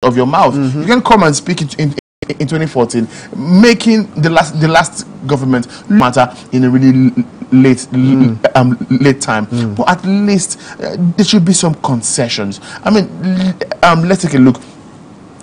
of your mouth. You can come and speak in 2014, making the last government matter in a really late time. But at least there should be some concessions. I mean, let's take a look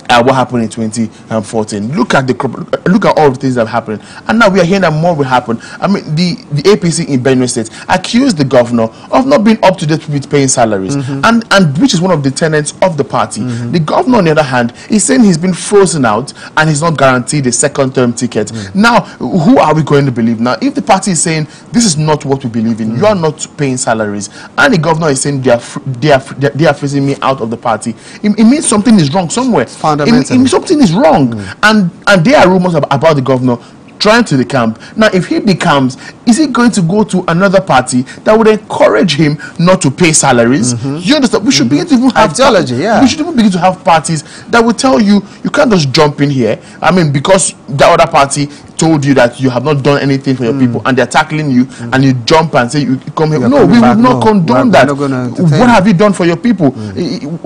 at what happened in 2014. Look at all the things that have happened, and now we are hearing that more will happen. I mean, the APC in Benue State accused the governor of not being up to date with paying salaries, and which is one of the tenets of the party. The governor, on the other hand, is saying he's been frozen out and he's not guaranteed a second-term ticket. Now, who are we going to believe now? If the party is saying this is not what we believe in, you are not paying salaries, and the governor is saying they are freezing me out of the party, it means something is wrong somewhere. Something is wrong, and there are rumors about the governor trying to decamp. Now, if he decamps, is he going to go to another party that would encourage him not to pay salaries? You understand? We should begin to have ideology. We should even begin to have parties that will tell you can't just jump in here. I mean, because the other party told you that you have not done anything for your people, and they're tackling you, and you jump and say you come here. No, we will not condone that. What have you done for your people?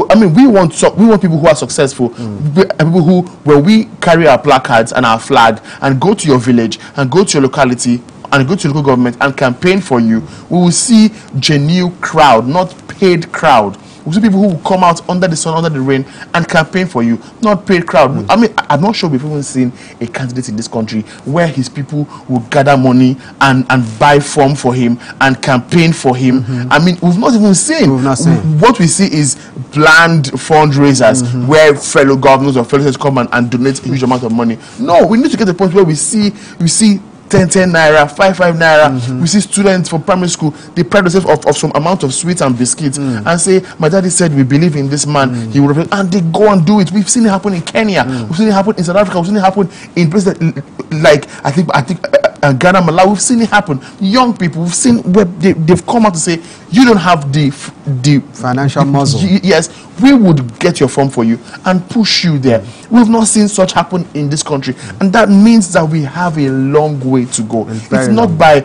I mean, we want people who are successful, people who, when we carry our placards and our flag and go to your village and go to your locality and go to local government and campaign for you, we will see genuine crowd, not paid crowd. We see people who will come out under the sun, under the rain, and campaign for you, not paid crowd. I mean, I'm not sure we've even seen a candidate in this country where his people will gather money and buy form for him and campaign for him. I mean, we've not even seen. What we see is planned fundraisers where fellow governors or fellow states come and donate a huge amount of money. No, we need to get to the point where we see 10 naira, 5 naira. We see students from primary school, they pride themselves of some amount of sweets and biscuits and say, my daddy said we believe in this man, he will represent, and they go and do it. We've seen it happen in Kenya, we've seen it happen in South Africa, we've seen it happen in places like I think Ghana, Malawi. We've seen it happen. Young people, we've seen where they've come out to say, you don't have the financial muscle. Yes, we would get your form for you and push you there. We've not seen such happen in this country, and that means that we have a long way to go. It's not by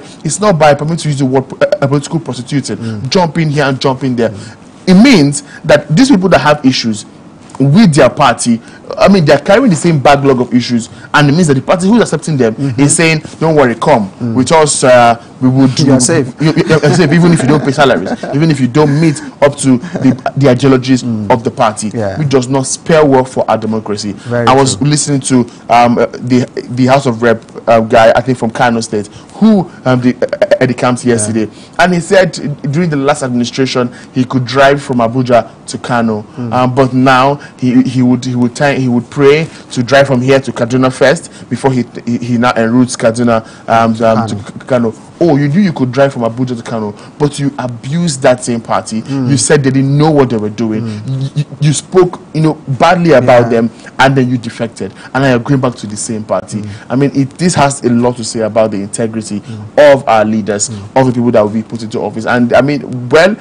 permit to use the word political prostituting, jump in here and jump in there. It means that these people that have issues with their party, I mean, they're carrying the same backlog of issues, and it means that the party who's accepting them is saying, don't worry, come with us, we would do. You're safe. You're safe, even if you don't pay salaries, even if you don't meet up to the ideologies of the party. We does not spare work for our democracy. I was listening to the House of Rep guy, I think from Kano State, who Eddie Camps yesterday, and he said during the last administration he could drive from Abuja to Kano, but now he would pray to drive from here to Kaduna first before he now enroutes Kaduna to Kano. Oh, you could drive from Abuja to Kano, but you abused that same party. You said they didn't know what they were doing. You spoke, badly about them, and then you defected. And now you're going back to the same party. I mean, this has a lot to say about the integrity of our leaders, of the people that will be put into office. And I mean, well,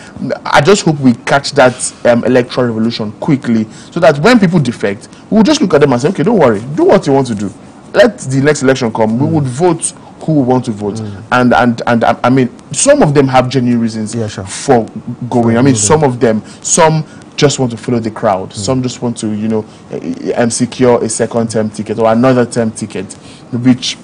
I just hope we catch that electoral revolution quickly, so that when people defect, we'll just look at them and say, okay, don't worry, do what you want to do. Let the next election come. We would vote who want to vote, and I mean, some of them have genuine reasons for going. I mean, some just want to follow the crowd. Some just want to, secure a second-term ticket or another term ticket, which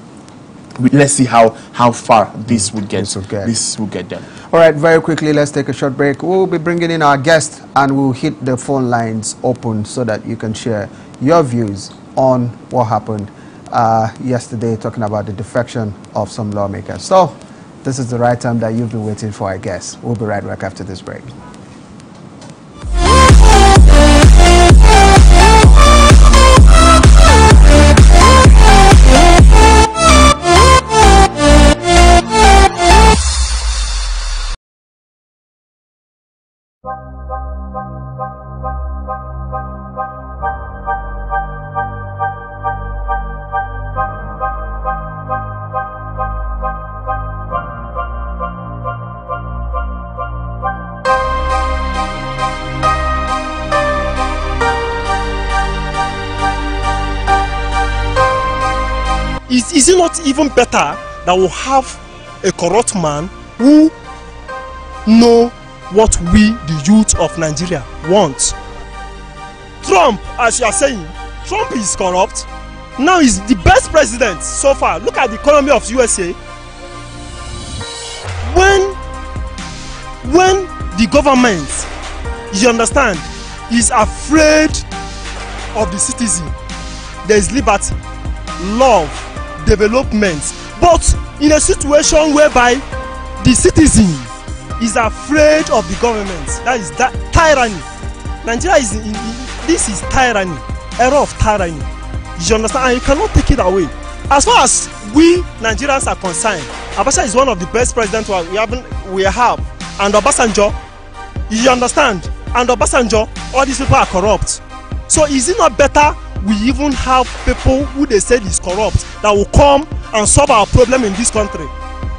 let's see how far this would get. This will get them. All right, very quickly, let's take a short break. We'll be bringing in our guest, and we'll hit the phone lines open so that you can share your views on what happened yesterday, talking about the defection of some lawmakers. So this is the right time that you've been waiting for, I guess. We'll be right back after this break. Is it not even better that we have a corrupt man who know what we, the youth of Nigeria, want? Trump, as you are saying, Trump is corrupt. Now he's the best president so far. Look at the economy of USA. When the government, you understand, is afraid of the citizen, there is liberty, love, development. But in a situation whereby the citizen is afraid of the government, that is that tyranny. Nigeria is this is tyranny, era of tyranny. You understand? And you cannot take it away. As far as we Nigerians are concerned, Abacha is one of the best presidents we have. And Obasanjo, you understand? And Obasanjo, all these people are corrupt. So is it not better we even have people who they said is corrupt that will come and solve our problem in this country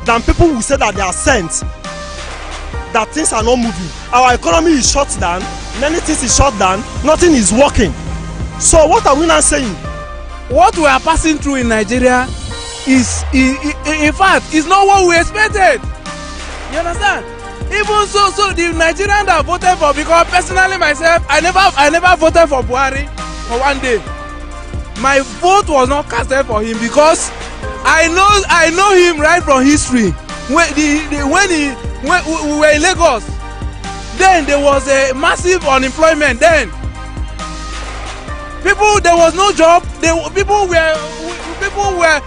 than people who say that they are sent, that things are not moving. Our economy is shut down, many things is shut down, nothing is working. So what are we now saying? What we are passing through in Nigeria is in fact, is not what we expected. You understand? Even so the Nigerians that voted for, because personally myself, I never voted for Buhari for one day. My vote was not casted for him because I know him right from history. When we were in Lagos, then there was a massive unemployment. Then there was no job.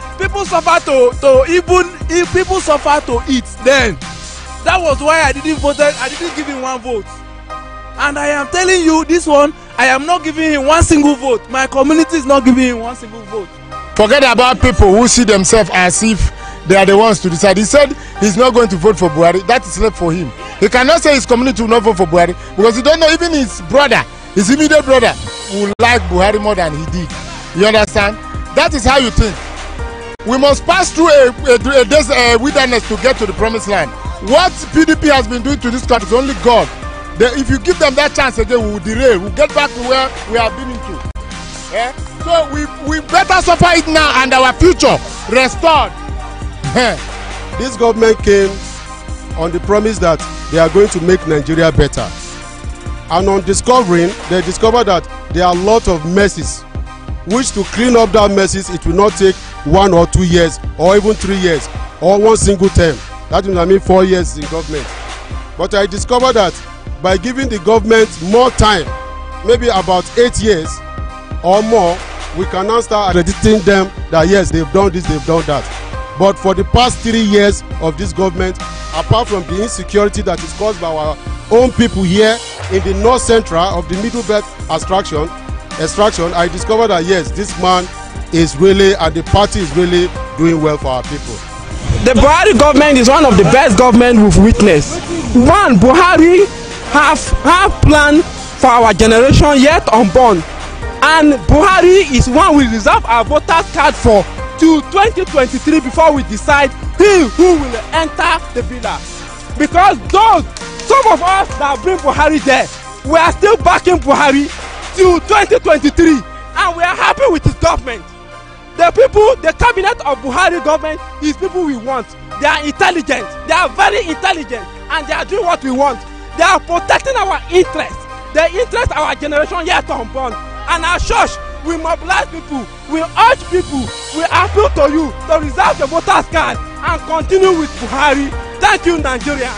People suffer to eat. Then that was why I didn't give him one vote. And I am telling you, this one, I am not giving him one single vote. My community is not giving him one single vote. Forget about people who see themselves as if they are the ones to decide. He said he's not going to vote for Buhari. That is left for him. He cannot say his community will not vote for Buhari because he don't know even his brother, his immediate brother, will like Buhari more than he did. You understand? That is how you think. We must pass through a wilderness to get to the promised land. What PDP has been doing to this country is only God. If you give them that chance again, we will derail. We'll get back to where we have been into. Yeah? So we better suffer it now and our future restored. This government came on the promise that they are going to make Nigeria better. And on discovering, they discovered that there are a lot of messes, which to clean up that messes, it will not take 1 or 2 years, or even 3 years, or one single term. That means 4 years in government. But I discovered that by giving the government more time, maybe about 8 years or more, we can now start crediting them that yes, they've done this, they've done that. But for the past 3 years of this government, apart from the insecurity that is caused by our own people here in the north central of the Middle Belt extraction, I discovered that yes, this man is really, and the party is really doing well for our people. The Buhari government is one of the best government we've witnessed. One, Buhari have plan for our generation yet unborn. And Buhari is one we reserve our voters card for till 2023 before we decide who will enter the villa. Because some of us that bring Buhari there, we are still backing Buhari till 2023, and we are happy with his government. The cabinet of Buhari government is people we want. They are intelligent, they are very intelligent, and they are doing what we want. They are protecting our interests, the interest of our generation yet unborn. And our church, we mobilize people, we urge people, we appeal to you to reserve the voters card and continue with Buhari. Thank you, Nigeria.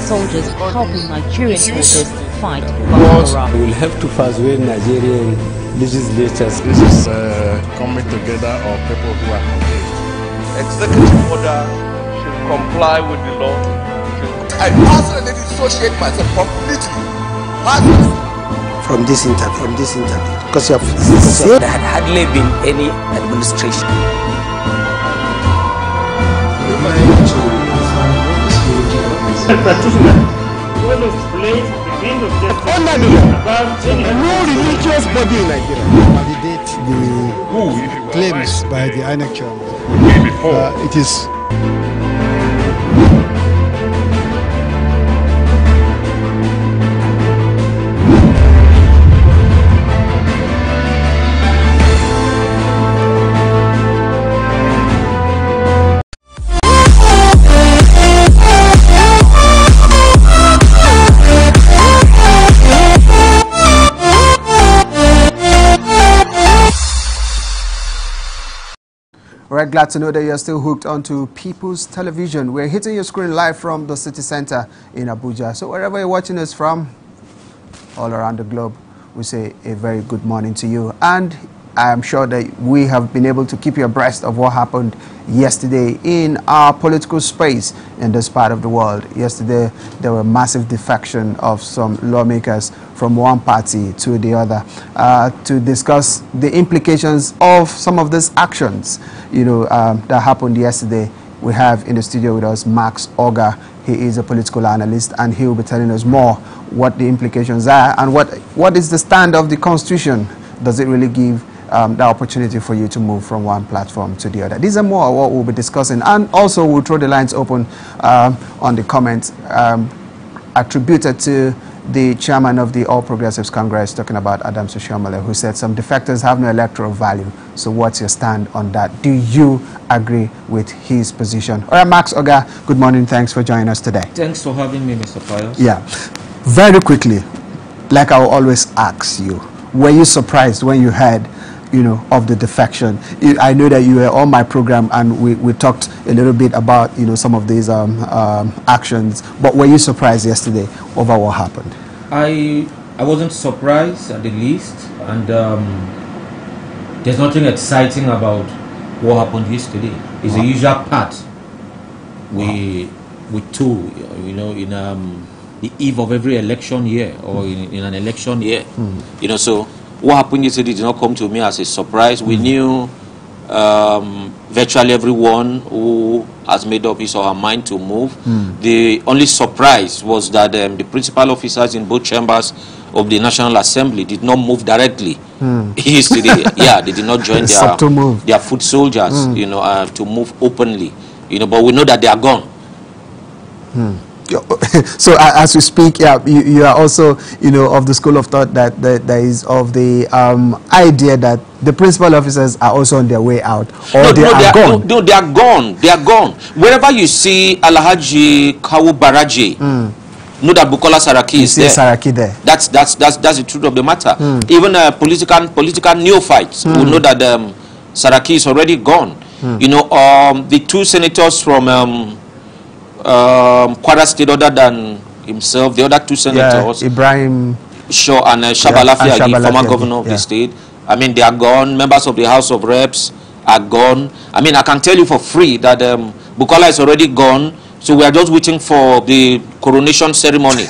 soldiers helping Nigerian forces fight Boko Haram. We will have to persuade Nigerian legislatures. This is coming together of people who are engaged. Executive order should comply with the law. I personally dissociate myself completely. From this interview, because you have said there had hardly been any administration. No religious body in Nigeria validate the claims by the INEC chairman. It is Right, glad to know that you're still hooked onto People's Television. We're hitting your screen live from the city center in Abuja. So wherever you're watching us from, all around the globe, we say a very good morning to you. And I am sure that we have been able to keep you abreast of what happened yesterday in our political space in this part of the world. Yesterday, there were massive defection of some lawmakers from one party to the other to discuss the implications of some of these actions, that happened yesterday. We have in the studio with us Max Oga. He is a political analyst, and he will be telling us more what the implications are and what is the stand of the Constitution. Does it really give the opportunity for you to move from one platform to the other? These are more what we'll be discussing, and also we'll throw the lines open on the comments attributed to the chairman of the All Progressives Congress, talking about Adams Oshiomhole, who said some defectors have no electoral value. So what's your stand on that? Do you agree with his position? All right, Max Oga, good morning. Thanks for joining us today. Thanks for having me, Mr. Pius. Yeah. Very quickly, like I will always ask you, were you surprised when you heard of the defection? I know that you were on my program and we talked a little bit about, some of these actions, but were you surprised yesterday over what happened? I wasn't surprised at the least, and there's nothing exciting about what happened yesterday. It's a usual part we do, in the eve of every election year or in an election year, so what happened yesterday did not come to me as a surprise. We knew virtually everyone who has made up his or her mind to move. The only surprise was that the principal officers in both chambers of the National Assembly did not move directly yesterday. Yeah, they did not join their foot soldiers, to move openly. But we know that they are gone. So as we speak, you are also, of the school of thought that there is of the idea that the principal officers are also on their way out, or they are gone. No, they are gone. They are gone. Wherever you see Alhaji Kawu Baraje, know that Bukola Saraki is there. Saraki there. That's the truth of the matter. Even political neophytes will know that Saraki is already gone. The two senators from Kwara State, other than himself, the other two senators, Ibrahim Shaw and Shabala Fiagi, former governor of the state, I mean, they are gone. Members of the House of Reps are gone. I mean, I can tell you for free that Bukola is already gone, so we are just waiting for the coronation ceremony.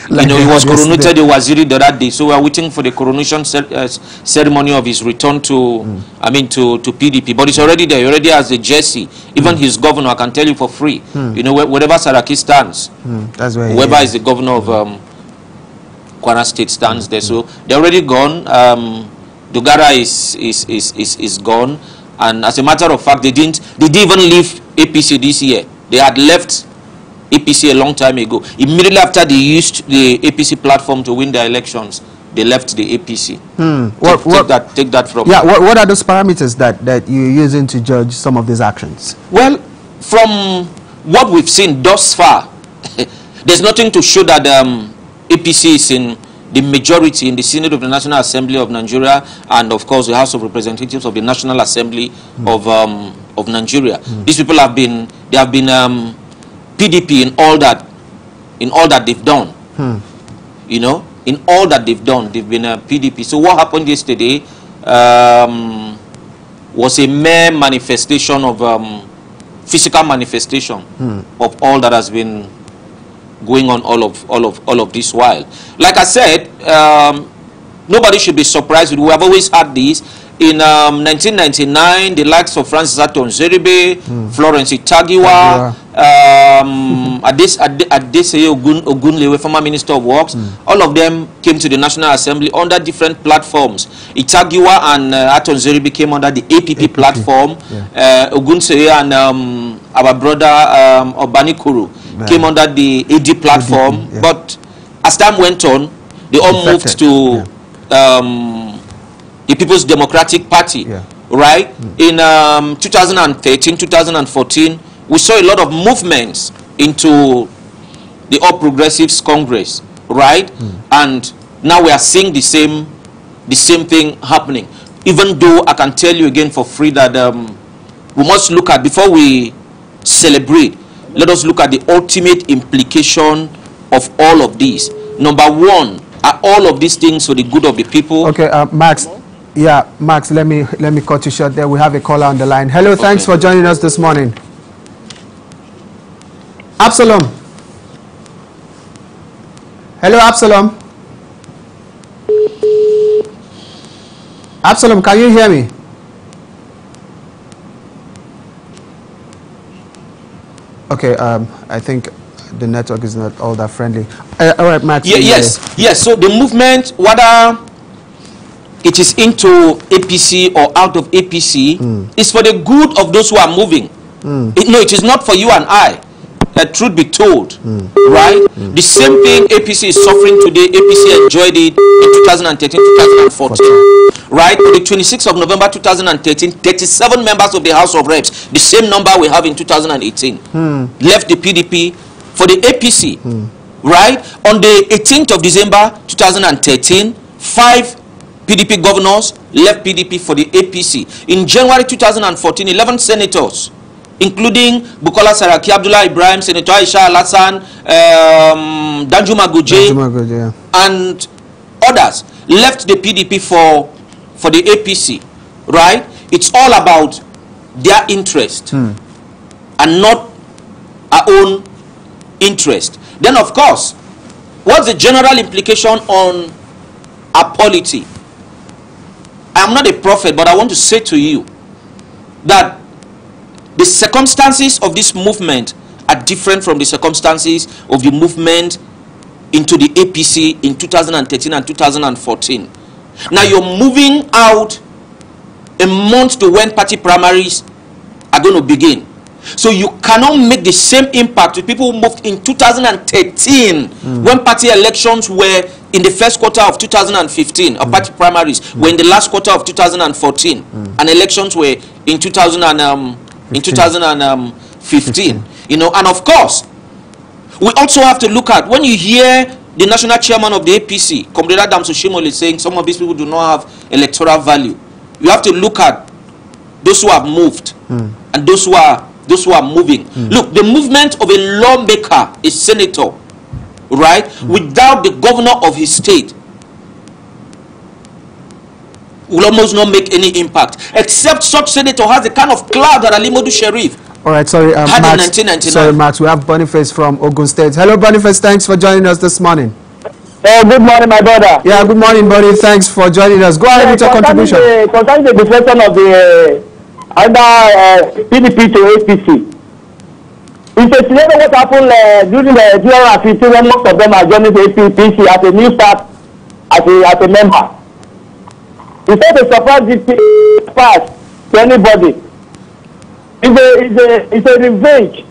He was coronated in Waziri the other day, so we are waiting for the coronation ceremony of his return to, to PDP. But it's already there. He already has the jersey. Even his governor, I can tell you for free. Wherever Saraki stands, that's where whoever is the governor of Kwara State stands there. So they're already gone. Dogara is gone, and as a matter of fact, they didn't even leave APC this year. They had left APC a long time ago. Immediately after they used the APC platform to win their elections, they left the APC. Take that from me. What are those parameters that you're using to judge some of these actions? Well, from what we've seen thus far, there's nothing to show that APC is in the majority in the Senate of the National Assembly of Nigeria, and of course the House of Representatives of the National Assembly of Nigeria. These people have been PDP in all that they've done. In all that they've done, they've been PDP. So what happened yesterday was a mere manifestation of physical manifestation of all that has been going on all of this while. Like I said, nobody should be surprised. We have always had this. In 1999, the likes of Francis Aton Zeribe, Florence Itagiwa, Adeseye Ogunlewe, former Minister of Works, all of them came to the National Assembly under different platforms. Itagiwa and Aton Zeribe came under the APP platform. Ogunseye and our brother Obanikuru came under the AD platform. But as time went on, they all moved to the People's Democratic Party, right? In 2013, 2014, we saw a lot of movements into the All Progressives Congress, right? And now we are seeing the same thing happening. Even though I can tell you again for free that we must look at, before we celebrate, let us look at the ultimate implication of all of this. Number one, are all of these things for the good of the people? Okay, Max. Yeah, Max, let me cut you short there. We have a caller on the line. Hello, thanks for joining us this morning. Absalom. Hello, Absalom. Absalom, can you hear me? Okay, I think the network is not all that friendly. All right, Max. Yes. So the movement, whether it is into APC or out of APC, is for the good of those who are moving. No, it is not for you and I. Truth be told, right? The same thing APC is suffering today. APC enjoyed it in 2013, 2014, right? On the 26th of November 2013, 37 members of the House of Reps, the same number we have in 2018, left the PDP for the APC, right? On the 18th of December 2013, 5 PDP governors left PDP for the APC. In January 2014, 11 senators, including Bukola Saraki, Abdullah Ibrahim, Senator Aisha Alassan, Danjuma Goje, and others left the PDP for the APC, right? It's all about their interest and not our own interest. Then, of course, what's the general implication on our polity? I'm not a prophet, but I want to say to you that the circumstances of this movement are different from the circumstances of the movement into the APC in 2013 and 2014. Now you're moving out a month to when party primaries are going to begin. So you cannot make the same impact with people who moved in 2013 when party elections were in the first quarter of 2015, or party primaries were in the last quarter of 2014, and elections were in 2015. You know, and of course, we also have to look at, when you hear the national chairman of the APC, Comrade Adams Oshimole, saying some of these people do not have electoral value, you have to look at those who have moved and those who are moving. Look, the movement of a lawmaker, a senator, right, without the governor of his state will almost not make any impact, except such senator has the kind of cloud that Ali Modu Sheriff had in 1999. Sorry, Max, we have Boniface from Ogun State. Hello, Boniface, thanks for joining us this morning. Good morning, my brother. Yeah, good morning, buddy. Thanks for joining us. Go ahead with your contribution. Concerning the deflection of the PDP to APC. It's a scenario what happened during the 2015 when most of them are joining the APC as a new start, as a member. It's not a surprise pass to anybody. It's a revenge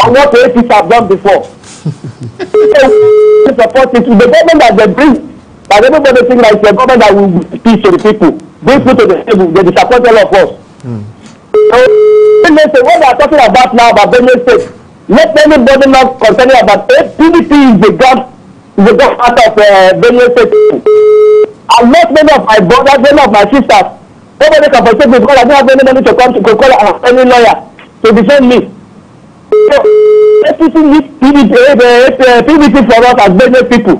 on what the APC have done before. Support it. The government that they bring, that everybody thinks like the government that will speak to the people, bring food to the table, they disappoint all of us. So, what they are talking about now about Benue State, let anybody not concerned about PDP is the god part of Benue State. And not many of my brothers, many of my sisters, nobody can protect me because I don't have any money to come to call any lawyer to defend me. So, PDP needs PDP for us as Benue people.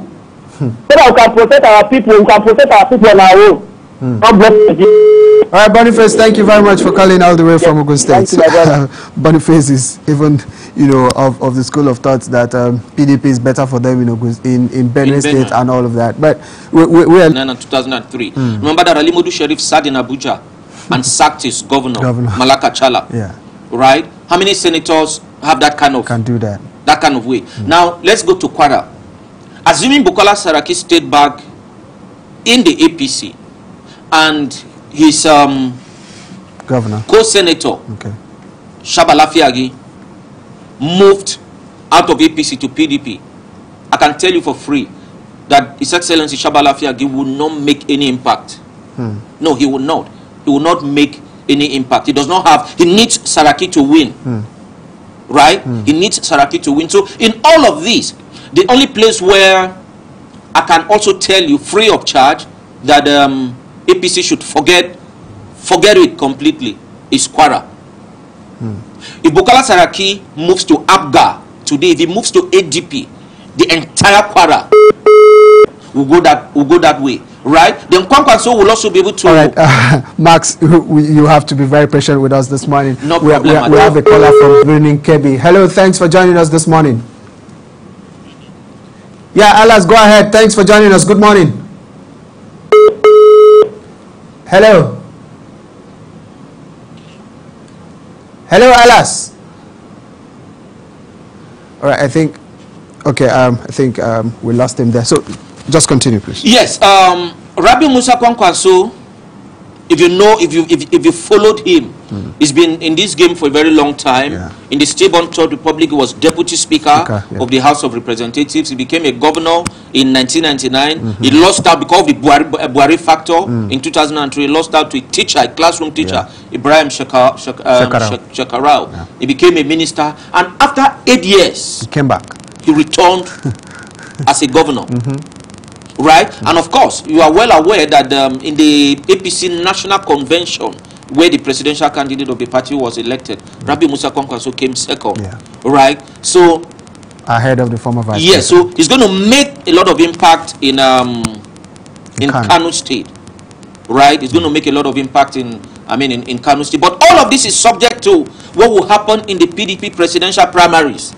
So that we can protect our people, on our own. God bless you. All right, Boniface, thank you very much for calling all the way from Ogun State. Thank you, my brother. Boniface is even, of the school of thought that PDP is better for them in Benue State and all of that. But we are... In 2003. Remember that Ali Modu Sharif sat in Abuja and sacked his governor. Malaka Chala. Yeah. Right? How many senators have that kind of... Can do that. That kind of way. Now, let's go to Kwara. Assuming Bukola Saraki stayed back in the APC and his governor, co-senator, Shaba Lafiagi, moved out of APC to PDP, I can tell you for free that His Excellency Shaba Lafiagi will not make any impact. No, he will not. He will not make any impact. He does not have... He needs Saraki to win. Right? He needs Saraki to win. So, in all of this, the only place where I can also tell you, free of charge, that APC should forget it completely is Kwara. If Bukola Saraki moves to APGA today, if he moves to ADP, the entire Kwara will go that way, right? Then Kwankwaso will also be able to... All right, Max, you have to be very patient with us this morning. No problem. We have a caller from Greening Kebbi. Hello, thanks for joining us this morning. Yeah, Alas, go ahead. Thanks for joining us. Good morning. Hello. Hello, Alas. All right, I think we lost him there. So just continue, please. Yes, Rabi Musa Kwankwaso, if you followed him, he's been in this game for a very long time. In the Stable Third Republic, he was deputy speaker of the House of Representatives. He became a governor in 1999. He lost out because of the Buhari factor. In 2003, he lost out to a teacher, a classroom teacher, Ibrahim Shekarau. He became a minister, and after 8 years, he came back. He returned as a governor. Right? And of course, you are well aware that in the APC National Convention, where the presidential candidate of the party was elected, Rabi Musa Kwankwaso came second. Right? So, ahead of the former vice president. So he's going to make a lot of impact in Kano State. Right? He's going to make a lot of impact in Kano State. But all of this is subject to what will happen in the PDP presidential primaries.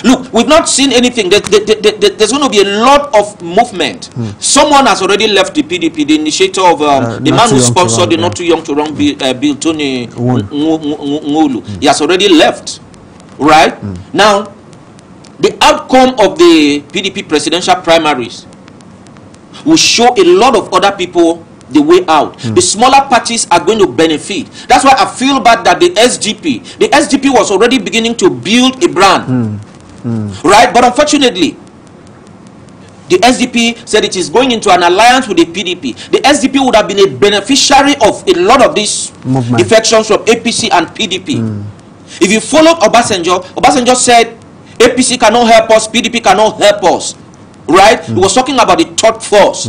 Look, we've not seen anything. There's going to be a lot of movement. Someone has already left the PDP, the initiator of the man who sponsored the Not Too Young to Run bill, Tony Ngulu. He has already left. Right? Now, the outcome of the PDP presidential primaries will show a lot of other people the way out. The smaller parties are going to benefit. That's why I feel bad that the SDP was already beginning to build a brand. Right? But unfortunately, the SDP said it is going into an alliance with the PDP. The SDP would have been a beneficiary of a lot of these defections from APC and PDP. If you followed Obasanjo said, APC cannot help us, PDP cannot help us. Right? He was talking about the third force.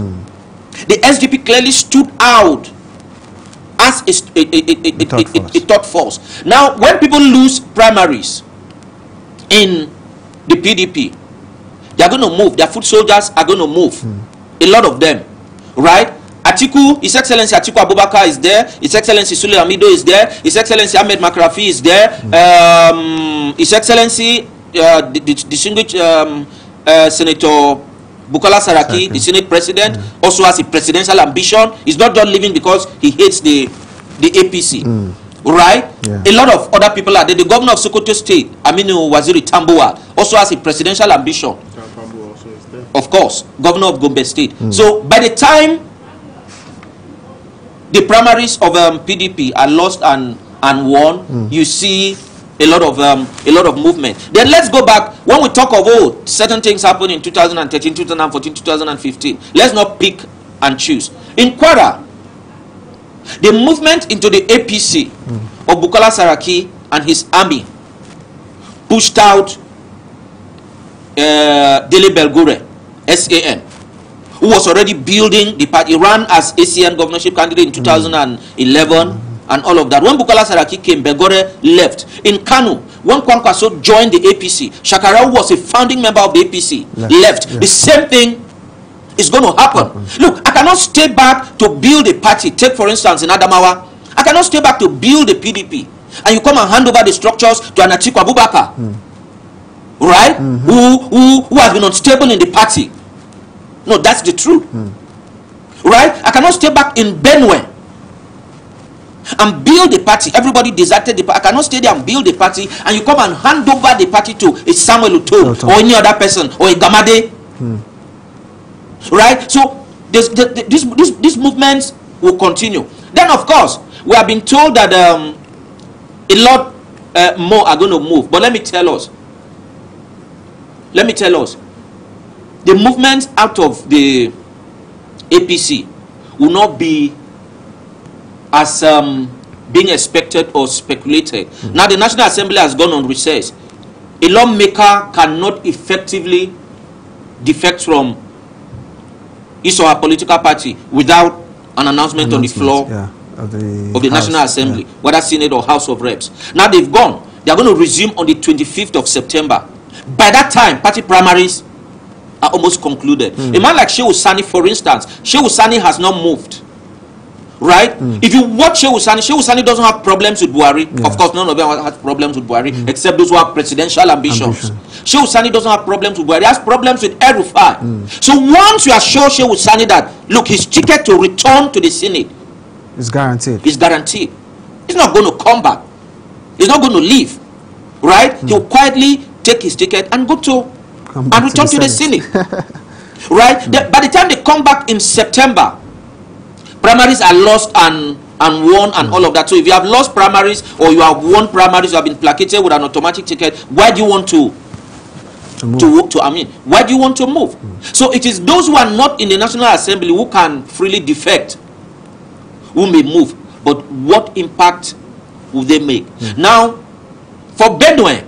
The SDP clearly stood out as a third force. Now, when people lose primaries in the PDP, they are going to move. Their foot soldiers are going to move. A lot of them. Right? Atiku, His Excellency Atiku Abubakar is there. His Excellency Sule Amido is there. His Excellency Ahmed Makrafi is there. His Excellency, the distinguished Senator Bukola Saraki, the Senate President, also has a presidential ambition. He's not just living because he hates the APC. Right? A lot of other people are there. The governor of Sokoto State, Aminu Waziri Tambuwal, also has a presidential ambition. Of course, governor of Gombe State. So by the time the primaries of PDP are lost and won, you see a lot of movement. Then let's go back. When we talk of certain things happened in 2013, 2014, 2015, let's not pick and choose. In Kwara, the movement into the APC of Bukola Saraki and his army pushed out Dele Belgure, SAN, who was already building the party. He ran as ACN governorship candidate in 2011 and all of that. When Bukola Saraki came, Belgore left. In Kano, when Kwankwaso joined the APC, Shekarau was a founding member of the APC, left. The same thing is going to happen. Look, I cannot stay back to build a party. Take, for instance, in Adamawa, I cannot stay back to build a PDP. And you come and hand over the structures to an Atiku Abubakar, right? Who has been unstable in the party. No, that's the truth. Right? I cannot stay back in Benue and build a party. Everybody deserted the party. I cannot stay there and build a party, and you come and hand over the party to a Samuel Uto or any other person or a Gamade. Right? So these movements will continue. Then, of course, we have been told that a lot more are going to move. But let me tell us, the movements out of the APC will not be as being expected or speculated. Now the National Assembly has gone on recess. A lawmaker cannot effectively defect from his or her political party without an announcement on the floor of the National Assembly, whether Senate or House of Reps. Now they've gone. They are going to resume on the 25th of September. By that time, party primaries are almost concluded. A man like Shehu Sani, for instance, Shehu Sani has not moved. Right? If you watch Shehu Sani doesn't have problems with Buhari. Of course, none of them has problems with Buhari, except those who have presidential ambitions. Shehu Sani doesn't have problems with Buhari. He has problems with El-Rufai. So once you assure Shehu Sani that, look, his ticket to return to the Senate is guaranteed. It's guaranteed. He's not going to come back. He's not going to leave. Right? He'll quietly take his ticket and go to and return to the Senate. Right? By the time they come back in September, primaries are lost and won and all of that. So if you have lost primaries or you have won primaries, you have been placated with an automatic ticket, why do you want to why do you want to move? So it is those who are not in the National Assembly who can freely defect, who may move. But what impact will they make? Now, for Benue,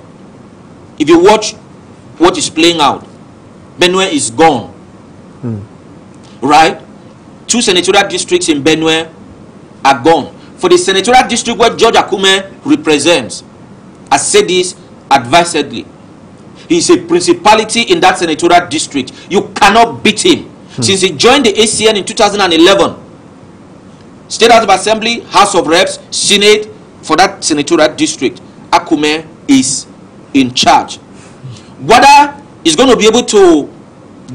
if you watch what is playing out, Benue is gone. Right? 2 senatorial districts in Benue are gone. For the senatorial district where George Akume represents, I say this advisedly, he is a principality in that senatorial district. You cannot beat him. Since he joined the ACN in 2011, State House of Assembly, House of Reps, Senate, for that senatorial district, Akume is in charge. Whether he's going to be able to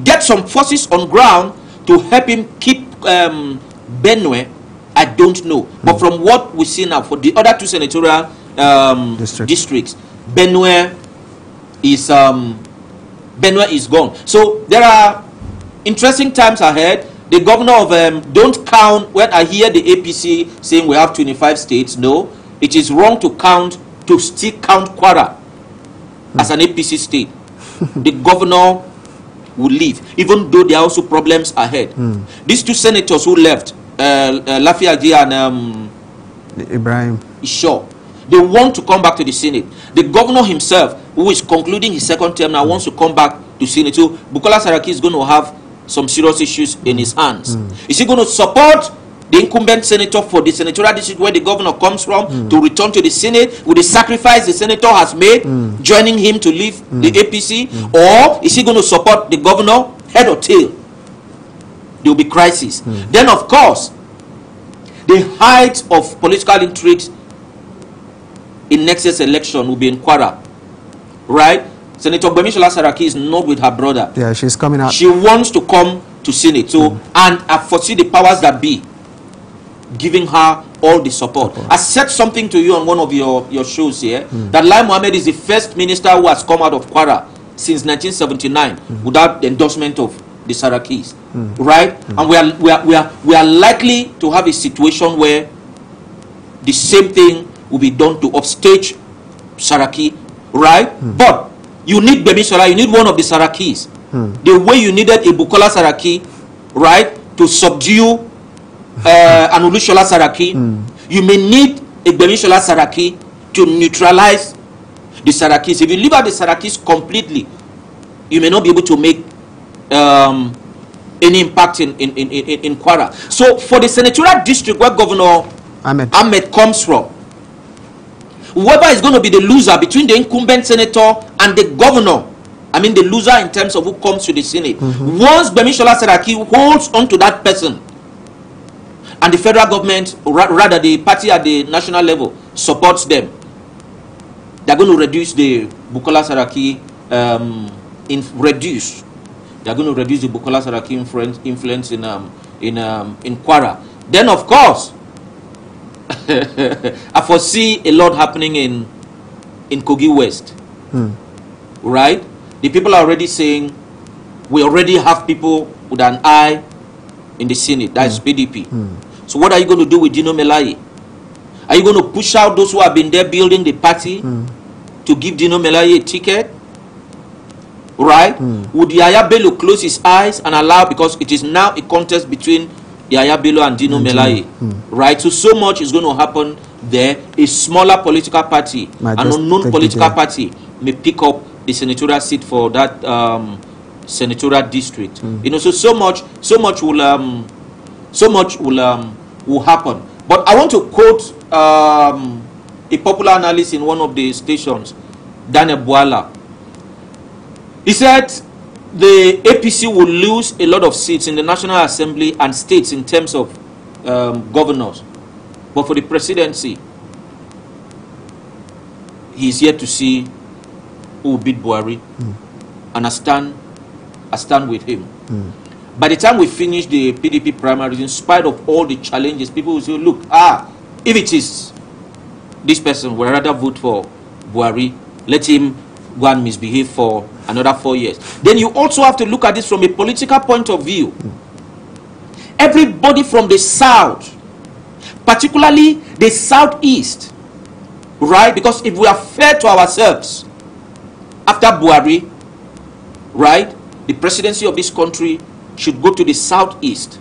get some forces on ground to help him keep Benue, I don't know. But from what we see now, for the other 2 senatorial districts, Benue is gone. So there are interesting times ahead. The governor of don't count. When I hear the APC saying we have 25 states, no, it is wrong to still count Kwara as an APC state. The governor will leave, even though there are also problems ahead. These 2 senators who left, Lafiaji and Ibrahim Isho, they want to come back to the Senate. The governor himself, who is concluding his 2nd term now, wants to come back to Senate. So Bukola Saraki is going to have some serious issues in his hands. Is he going to support the incumbent senator for the senatorial district where the governor comes from to return to the Senate with the sacrifice the senator has made, joining him to leave the APC? Or is he going to support the governor, head or tail? There will be crisis. Then, of course, the height of political intrigue in next year's election will be in Kwara. Right? Senator Gbemisola Saraki is not with her brother. Yeah, she's coming out. She wants to come to Senate. So, and I foresee the powers that be giving her all the support. I said something to you on one of your shows here, that Lai Mohammed is the first minister who has come out of Kwara since 1979 without the endorsement of the Sarakis. Right? And we are likely to have a situation where the same thing will be done to upstage Saraki. Right? But you need Gbemisola, you need one of the Sarakis. The way you needed a Bukola Saraki, right, to subdue an Olusola Saraki, you may need a Gbemisola Saraki to neutralize the Sarakis. If you leave out the Sarakis completely, you may not be able to make any impact in Kwara. So for the senatorial district where Governor Ahmed comes from, whoever is going to be the loser between the incumbent senator and the governor, I mean the loser in terms of who comes to the Senate. Once Gbemisola Saraki holds on to that person, and the federal government, rather the party at the national level, supports them, they're going to reduce the Bukola Saraki They're going to reduce the Bukola Saraki influence in Kwara. Then, of course, I foresee a lot happening in Kogi West. Right? The people are already saying we already have people with an eye in the Senate. That's PDP. So what are you going to do with Dino Melaye? Are you going to push out those who have been there building the party to give Dino Melaye a ticket? Right? Would Yaya Bello close his eyes and allow, because it is now a contest between Yaya Bello and Dino Melaye. Right? So much is going to happen there. A smaller political party, an unknown political party, may pick up the senatorial seat for that senatorial district. You know, so much will happen. But I want to quote a popular analyst in one of the stations, Daniel Bwala. He said the APC will lose a lot of seats in the National Assembly and states in terms of governors. But for the presidency, he is yet to see who will beat Buhari. And I stand with him. By the time we finish the PDP primaries, in spite of all the challenges, people will say, look, if it is this person, we'd rather vote for Buhari. Let him go and misbehave for another 4 years. Then you also have to look at this from a political point of view. Everybody from the south, particularly the southeast, right? Because if we are fair to ourselves, after Buhari, right, the presidency of this country should go to the southeast.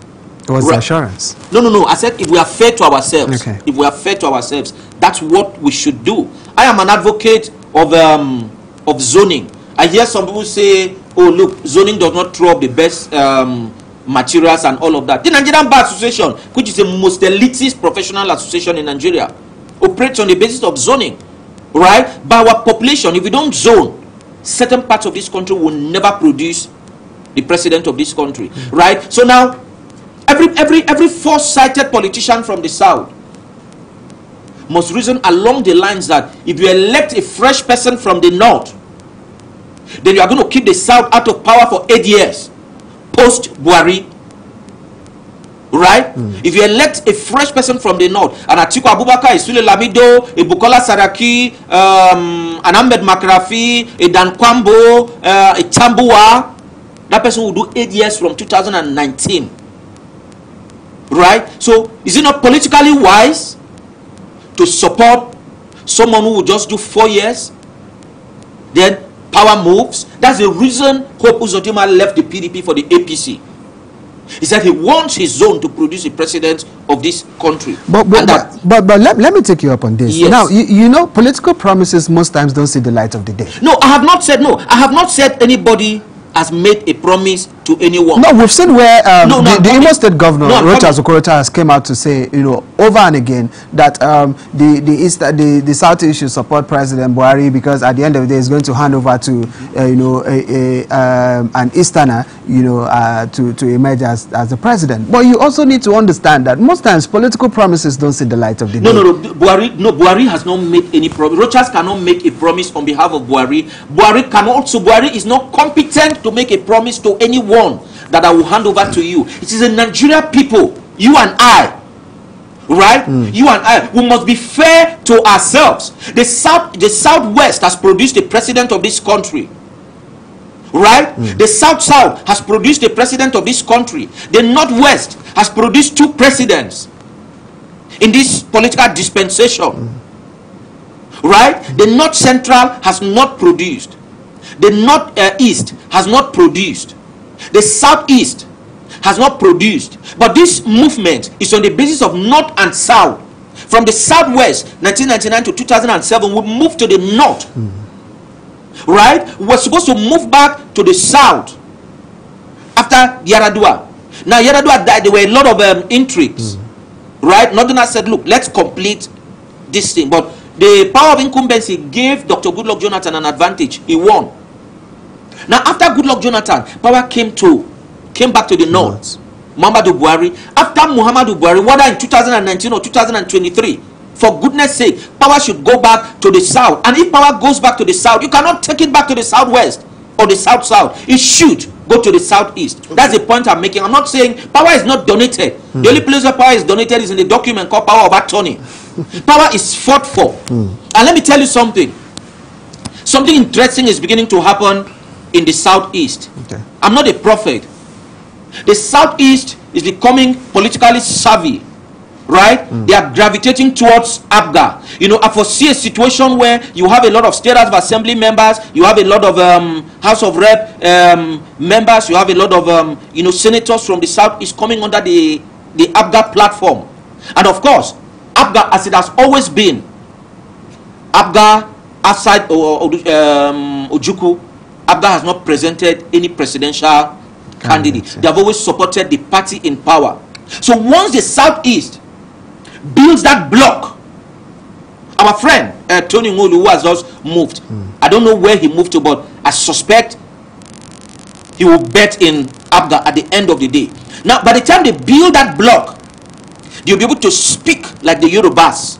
What's the assurance? No. I said if we are fair to ourselves. Okay. If we are fair to ourselves, that's what we should do. I am an advocate of zoning. I hear some people say, oh look, zoning does not throw up the best materials and all of that. The Nigerian Bar Association, which is the most elitist professional association in Nigeria, operates on the basis of zoning, right? By our population, if we don't zone, certain parts of this country will never produce the president of this country, right? So now, every foresighted politician from the south must reason along the lines that if you elect a fresh person from the north, then you are going to keep the south out of power for 8 years post Buhari, right? If you elect a fresh person from the north, an Atiku Abubakar, a Sule Lamido, a Bukola Saraki, an Ahmed Makrafi, a Dan Kwambo, a Tambuwa, that person will do 8 years from 2019, right? So is it not politically wise to support someone who will just do 4 years, then power moves? That's the reason Hope Uzodinma left the PDP for the APC. He said he wants his zone to produce a president of this country. But let me take you up on this. Yes. Now, you know, political promises most times don't see the light of the day. No, I have not said anybody has made a promise to anyone. No, we've seen where the Imo State Governor, Rochas Okorota, has came out to say, you know, over and again that the Southeast should support President Buhari because at the end of the day, he's going to hand over to, an Easterner, you know, to emerge as the president. But you also need to understand that most times political promises don't see the light of the day. No, Buhari has not made any promise. Rochas cannot make a promise on behalf of Buhari. Buhari is not competent to make a promise to anyone that I will hand over to you. It is a Nigeria people, you and I, right? You and I, we must be fair to ourselves. The Southwest has produced a president of this country, right? The South has produced a president of this country. The Northwest has produced 2 presidents in this political dispensation, right? The North Central has not produced. The Northeast has not produced. The Southeast has not produced. But this movement is on the basis of North and South. From the Southwest, 1999 to 2007, we moved to the North. Right? We were supposed to move back to the South after Yaradua. Now, Yaradua died. There were a lot of intrigues. Right? Northerners said, look, let's complete this thing. But the power of incumbency gave Dr. Goodluck Jonathan an advantage. He won. Now, after Goodluck Jonathan, power came back to the north. Muhammadu Buhari. After Muhammadu Buhari, whether in 2019 or 2023, for goodness sake, power should go back to the south. And if power goes back to the south, you cannot take it back to the southwest or the south-south. It should go to the southeast. Okay. That's the point I'm making. I'm not saying power is not donated. The only place where power is donated is in the document called Power of Attorney. Power is fought for. And let me tell you something. Something interesting is beginning to happen in the southeast. Okay. I'm not a prophet. The southeast is becoming politically savvy, right? They are gravitating towards APGA. You know, I foresee a situation where you have a lot of state house of assembly members, you have a lot of House of Rep members, you have a lot of you know, senators from the southeast coming under the APGA platform. And of course, APGA, as it has always been, APGA outside Ojukwu, APGA has not presented any presidential candidate. They have always supported the party in power. So once the southeast builds that block, our friend Tony Nwulu, who has just moved, I don't know where he moved to, but I suspect he will bet in APGA at the end of the day. Now, by the time they build that block, they'll be able to speak like the Yorubas,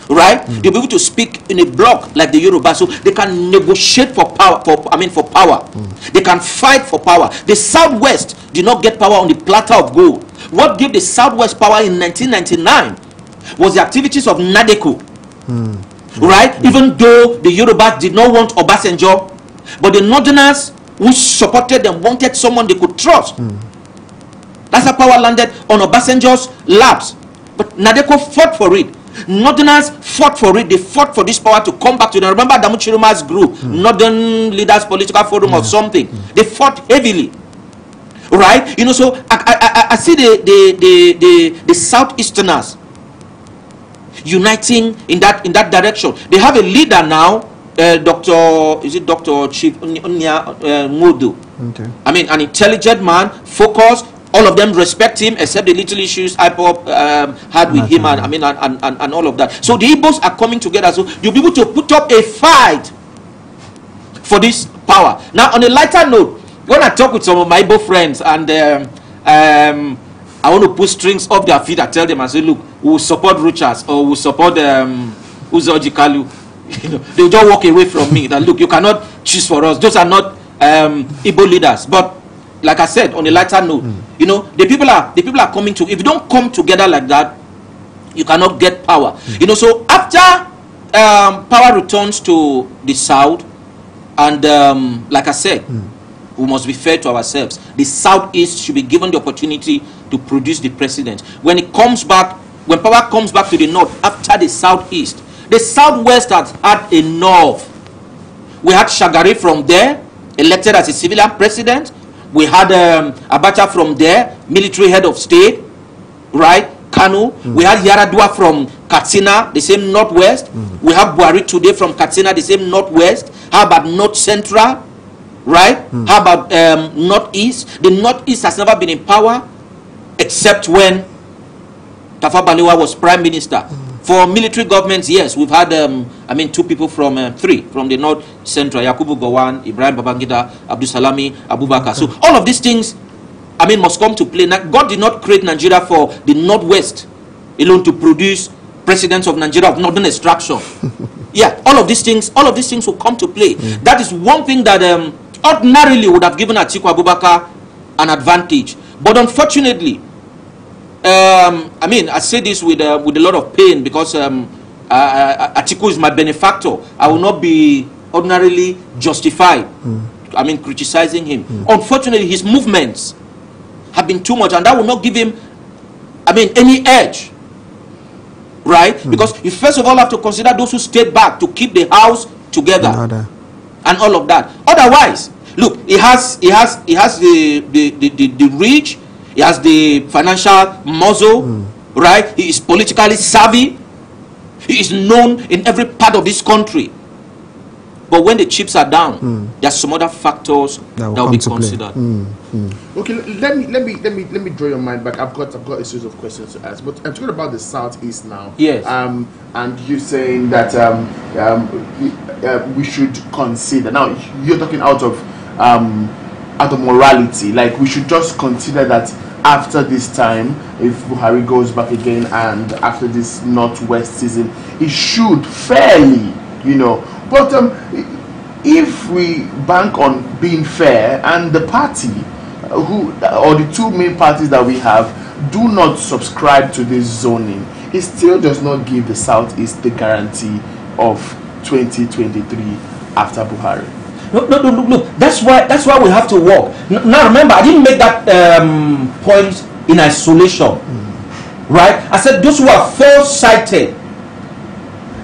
right? They'll be able to speak in a block like the Yorubas, so they can negotiate for power. For power, they can fight for power. The Southwest did not get power on the platter of gold. What gave the Southwest power in 1999 was the activities of Nadeko, right? Even though the Yorubas did not want Obasanjo, but the Northerners who supported them wanted someone they could trust. That's how power landed on Obasanjo's laps. But Nadeko fought for it. Northerners fought for it. They fought for this power to come back to them. Remember Adamu Chiruma's group, Northern Leaders Political Forum or something. They fought heavily, right? You know, so I see the Southeasterners uniting in that direction. They have a leader now, Dr. Chief Ngudu. Okay. I mean, an intelligent man, focused. All of them respect him, except the little issues IPOP had with him, and all of that. So the Igbos are coming together. So you'll be able to put up a fight for this power. Now, on a lighter note, when I talk with some of my Igbo friends, and I want to put strings up their feet, I tell them, I say, look, we will support Ruchas, or we will support Uzoji Kalu. You know, they'll just walk away from me. That look, you cannot choose for us. Those are not Igbo leaders. But like I said, on a lighter note, you know, the people are coming to. If you don't come together like that, you cannot get power. You know, so after power returns to the south, and like I said, we must be fair to ourselves. The southeast should be given the opportunity to produce the president. When it comes back, when power comes back to the north after the southeast, the southwest has had enough. We had Shagari from there, elected as a civilian president. We had Abacha from there, military head of state, right? Kanu. We had Yaradua from Katsina, the same northwest. We have Buhari today from Katsina, the same northwest. How about North Central, right? How about Northeast? The Northeast has never been in power except when Tafawa Balewa was prime minister. For military governments, yes, we've had, two people from the North Central, Yakubu Gowon, Ibrahim Babangida, Abdul Salami, Abubakar. So all of these things, must come to play. Now, God did not create Nigeria for the Northwest alone to produce presidents of Nigeria of Northern extraction. Yeah, all of these things will come to play. That is one thing that ordinarily would have given Atiku Abubakar an advantage. But unfortunately, I say this with a lot of pain, because Atiku is my benefactor. I will not be ordinarily justified, criticizing him. Unfortunately, his movements have been too much, and that will not give him, any edge, right? Because you first of all have to consider those who stayed back to keep the house together, and all of that. Otherwise, look, he has the reach. He has the financial muscle, right? He is politically savvy. He is known in every part of this country. But when the chips are down, there's some other factors that will be considered. Okay, let me draw your mind back. I've got a series of questions to ask, but I'm talking about the southeast now. Yes. And you saying that we should consider. Now you're talking out of morality. Like we should just consider that after this time, if Buhari goes back again, and after this Northwest season, it should fairly, But if we bank on being fair, and the party or the two main parties that we have do not subscribe to this zoning, it still does not give the Southeast the guarantee of 2023 after Buhari. No. That's why we have to work. Now remember, I didn't make that point in isolation, right? I said those who are foresighted,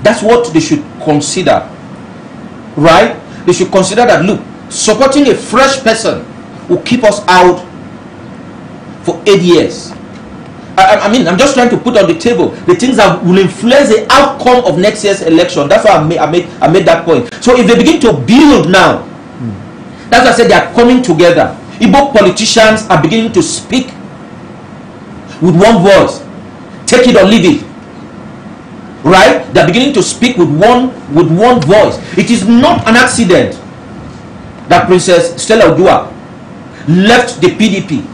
that's what they should consider, right? They should consider that, look, supporting a fresh person will keep us out for 8 years. I mean, I'm just trying to put on the table the things that will influence the outcome of next year's election. That's why I made that point. So if they begin to build now, that's why I said they are coming together. Igbo politicians are beginning to speak with one voice. Take it or leave it. Right? They're beginning to speak with one voice. It is not an accident that Princess Stella Odua left the PDP,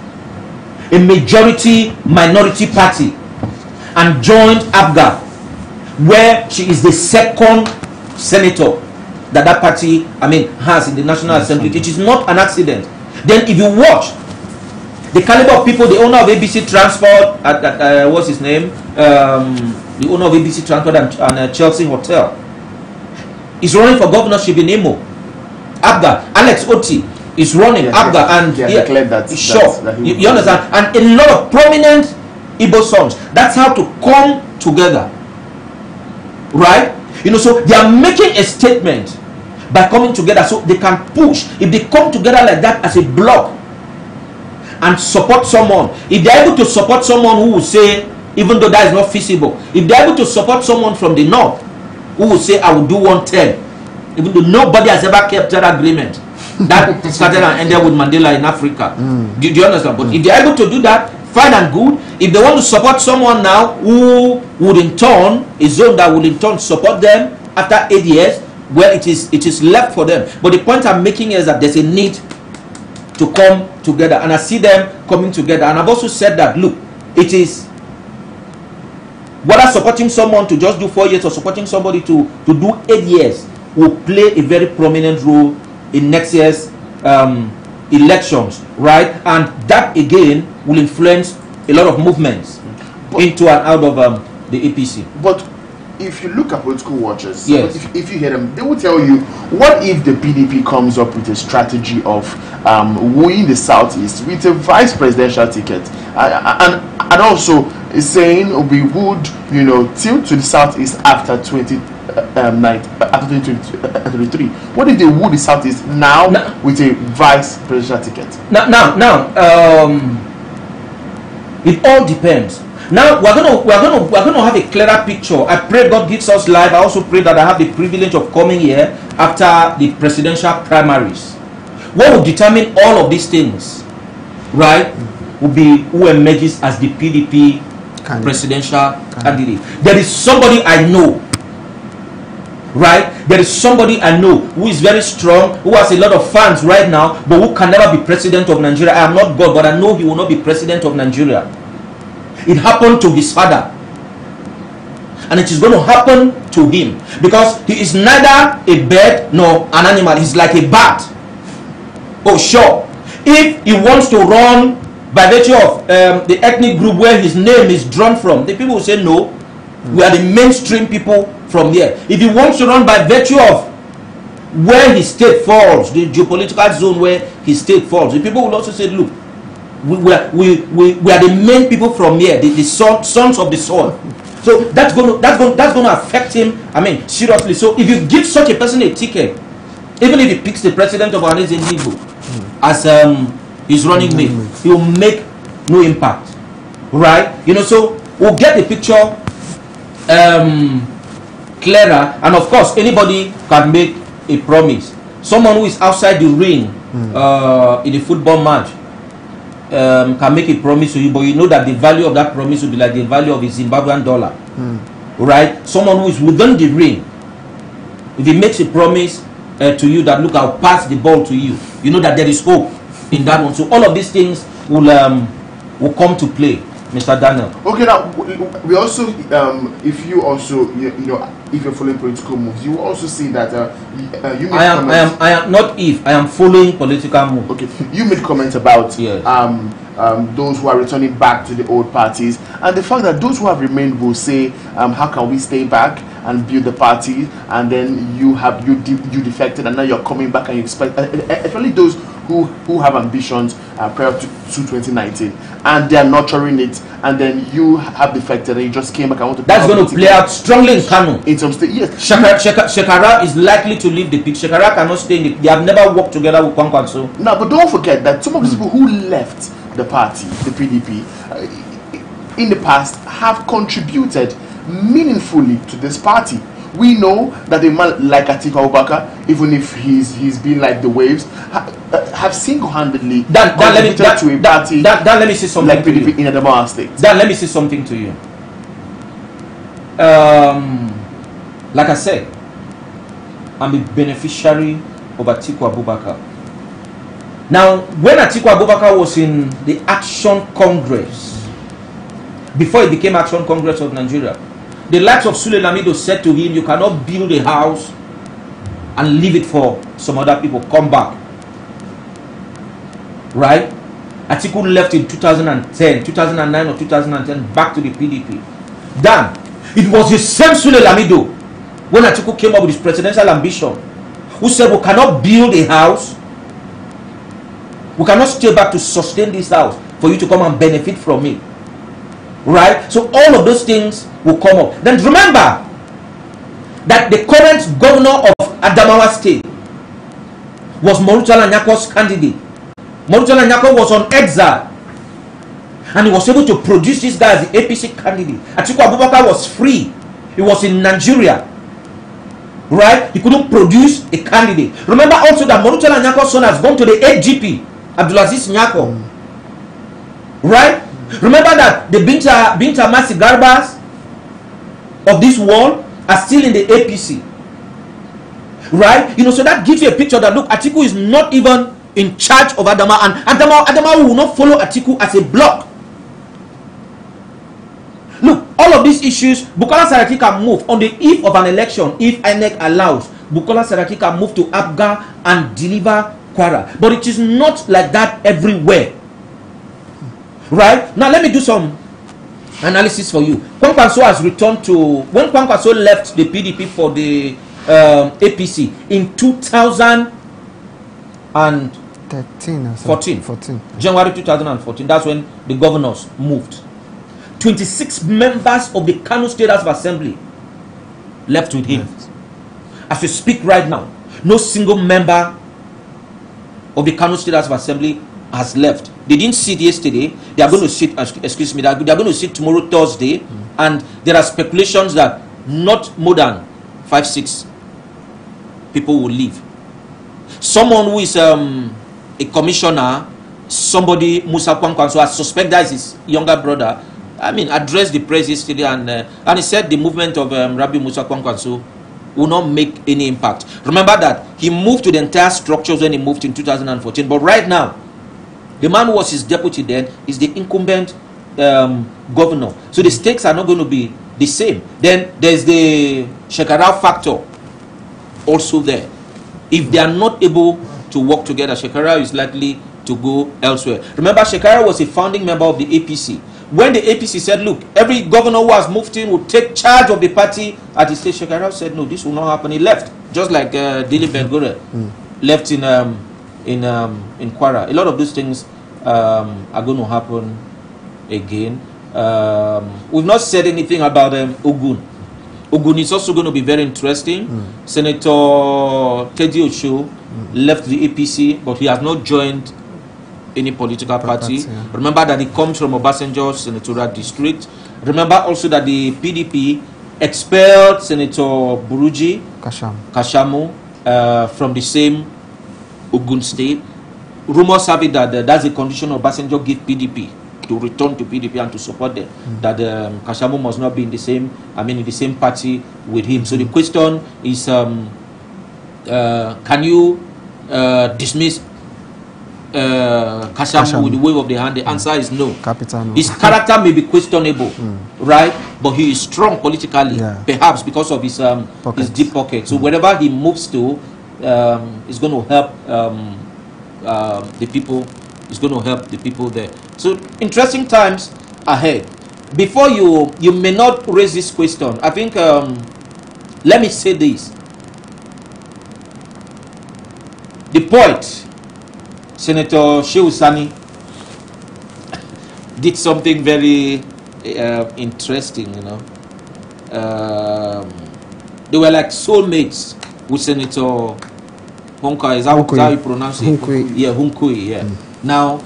a majority minority party, and joined APGA, where she is the second senator that party has in the National Assembly. It is not an accident. Then if you watch the caliber of people, the owner of ABC Transport what's his name, the owner of ABC Transport and Chelsea Hotel is running for governorship in Imo. APGA, Alex Oti is running APGA, and declared that. You understand? And a lot of prominent Igbo songs. That's how to come together, right? So they are making a statement by coming together, so they can push. If they come together like that as a block and support someone, if they're able to support someone who will say, even though that is not feasible, if they're able to support someone from the north who will say, I will do 110, even though nobody has ever kept that agreement, that started and ended with Mandela in Africa. Do you understand? But if they're able to do that, fine and good. If they want to support someone now who would in turn, a zone that would in turn support them after 8 years, well, it is left for them. But the point I'm making is that there's a need to come together, and I see them coming together. And I've also said that, look, it is whether supporting someone to just do 4 years or supporting somebody to do 8 years will play a very prominent role in next year's elections, right? And that again will influence a lot of movements into and out of the APC. But if you look at political watchers, yes, if you hear them, they will tell you, what if the PDP comes up with a strategy of wooing the Southeast with a vice presidential ticket, and also saying we would, tilt to the Southeast after 2023. What if they woo the Southeast now with a vice presidential ticket? Now, it all depends. Now we're gonna have a clearer picture. I pray God gives us life. I also pray that I have the privilege of coming here after the presidential primaries. What will determine all of these things, right, will be who emerges as the PDP presidential candidate. There is somebody I know, right? There is somebody I know who is very strong, who has a lot of fans right now, but who can never be president of Nigeria. I am not God, but I know he will not be president of Nigeria. It happened to his father, and it is going to happen to him, because he is neither a bird nor an animal. He's like a bat. Oh sure, if he wants to run by virtue of the ethnic group where his name is drawn from, the people will say no, we are the mainstream people from here. If he wants to run by virtue of where his state falls, the geopolitical zone where his state falls, the people will also say, look, we are the main people from here, the sons of the soil. So that's going to affect him, seriously. So if you give such a person a ticket, even if he picks the president of Ohanese Igbo as his running mate, he will make no impact, right? So we'll get the picture clearer, and of course anybody can make a promise. Someone who is outside the ring in a football match can make a promise to you, but you know that the value of that promise will be like the value of a Zimbabwean dollar. Right? Someone who is within the ring, if he makes a promise to you that, look, I'll pass the ball to you, you know that there is hope in that one. So all of these things will come to play, Mr. Daniel. Okay, now we also, if you also, you know, if you're following political moves, you also see that you made comments. I am not if I am following political moves. Okay, you made comments about those who are returning back to the old parties, and the fact that those who have remained will say, how can we stay back and build the party, and then you defected, and now you're coming back, and you expect, especially those who have ambitions prior to 2019, and they are nurturing it, and then you have defected and you just came back and want to. That's going to play out strongly in Kano. In some state, yes. Shekara is likely to leave the pitch. Shekara cannot stay in the. They have never worked together with Kwankwaso. No, but don't forget that some of these people who left the party, the PDP, in the past have contributed meaningfully to this party. We know that a man like Atiku Abubakar, even if he's been like the waves, have single-handedly contributed to a party. Let me say something like PDP in Adamawa State. Let me say something to you. Like I said, I'm a beneficiary of Atiku Abubakar. Now, when Atiku Abubakar was in the Action Congress, before it became Action Congress of Nigeria, the likes of Sule Lamido said to him, you cannot build a house and leave it for some other people. Come back. Right? Atiku left in 2010, 2009 or 2010, back to the PDP. Then, it was the same Sule Lamido, when Atiku came up with his presidential ambition, who said, we cannot build a house, we cannot stay back to sustain this house for you to come and benefit from it. Right? So all of those things will come up. Then remember that the current governor of Adamawa State was Moruchala Nyako's candidate. Moruchala Nyako was on exile, and he was able to produce this guy as the APC candidate. Atiku Abubakar was free. He was in Nigeria. Right? He couldn't produce a candidate. Remember also that Moruchala Nyako's son has gone to the AGP, Abdulaziz Nyako. Right? Remember that the Binta Masi Garbas of this world are still in the APC. Right? You know, so that gives you a picture that, look, Atiku is not even in charge of Adama, and Adama will not follow Atiku as a bloc. Look, all of these issues, Bukola Saraki can move on the eve of an election. If INEC allows, Bukola Saraki can move to Abga and deliver Kwara. But it is not like that everywhere. Right? Now let me do some analysis for you. Kwankwaso has returned to, when Kwankwaso left the PDP for the APC in 2014, January 2014, that's when the governors moved. 26 members of the Kano State House of Assembly left with him. As we speak right now, no single member of the Kano State House of Assembly has left. They didn't sit yesterday. They are going to sit, excuse me, they are going to sit tomorrow, Thursday, and there are speculations that not more than 5-6 people will leave. Someone who is a commissioner, somebody, Musa Kwankwaso, I suspect that is his younger brother, I mean, addressed the press yesterday, and he said the movement of Rabbi Musa Kwankwaso will not make any impact. Remember that he moved to the entire structures when he moved in 2014, but right now, the man who was his deputy then is the incumbent governor. So the stakes are not going to be the same. Then there's the Shekara factor also there. If they are not able to work together, Shekara is likely to go elsewhere. Remember, Shekara was a founding member of the APC. When the APC said, look, every governor who has moved in will take charge of the party at the state, Shekara said, no, this will not happen. He left, just like Dili Ben-Gure left in Kwara. A lot of these things are going to happen again. We've not said anything about Ogun. Ogun is also going to be very interesting. Senator Teddy Osho left the APC, but he has not joined any political party. Remember that he comes from Obasanjo senatorial district. Remember also that the PDP expelled Senator Buruji Kashamu from the same Ogun State. Rumors have it that that's a condition of Obasanjo give PDP to return to PDP and to support them. That Kashamu must not be in the same, in the same party with him. So the question is, can you dismiss Kashamu with the wave of the hand? The answer is no. Capital no. His character may be questionable, right? But he is strong politically, perhaps because of his deep pocket. So wherever he moves to, is going to help the people. It's going to help the people there. So interesting times ahead. Before you may not raise this question. I think let me say this. The poet, Senator Shehu Sani, did something very interesting, you know. They were like soulmates with Senator Hunkoy. Is that how you pronounce it? Hunkoy. Yeah, Hunkoy, yeah. Now,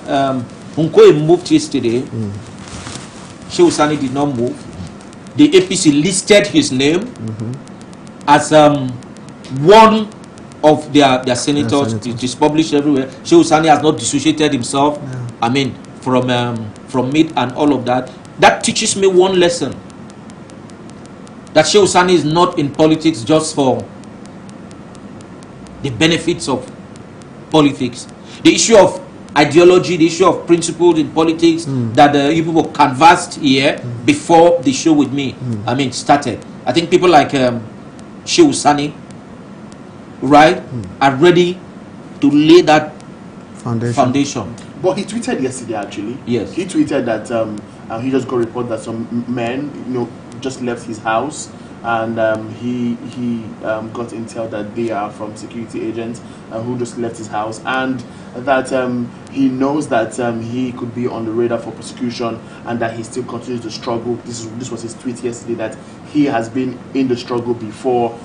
Hunkoy moved yesterday. Shehu Sani did not move. The APC listed his name as one of their senators. It is published everywhere. Shehu Sani has not dissociated himself, from it and all of that. That teaches me one lesson. That Shehu Sani is not in politics just for the benefits of politics. The issue of ideology, the issue of principles in politics that you people canvassed here before the show with me, started. I think people like Shehu Sani, right, are ready to lay that foundation. But he tweeted yesterday, actually. Yes. He tweeted that he just got a report that some men, just left his house, and he got intel that they are from security agents who just left his house, and that he knows that he could be on the radar for prosecution, and that he still continues to struggle. This was his tweet yesterday, that he has been in the struggle before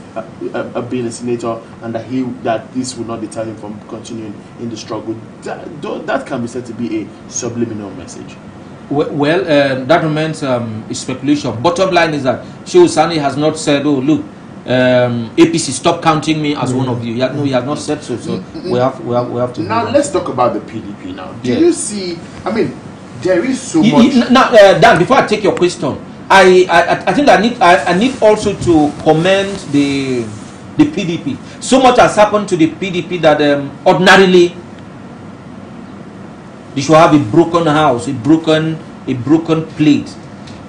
being a senator, and that this will not deter him from continuing in the struggle. That can be said to be a subliminal message. Well, that remains speculation. Bottom line is that Shehu Sani has not said, "Oh, look, APC, stop counting me as one of you." He has not said so. So we have to. Now let's talk about the PDP. Now, do you see? There is so much. Now, Dan, before I take your question, I think I need also to commend the PDP. So much has happened to the PDP that ordinarily they should have a broken house, a broken plate.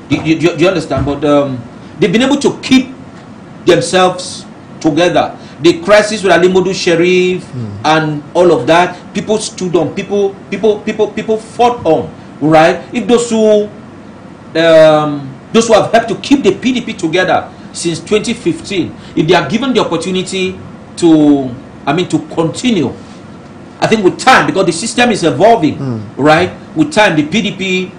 Do you understand? But they've been able to keep themselves together. The crisis with Ali Modu Sharif and all of that, people stood on. People fought on. Right? If those who have helped to keep the PDP together since 2015, if they are given the opportunity to continue, I think with time, because the system is evolving, right? With time, the PDP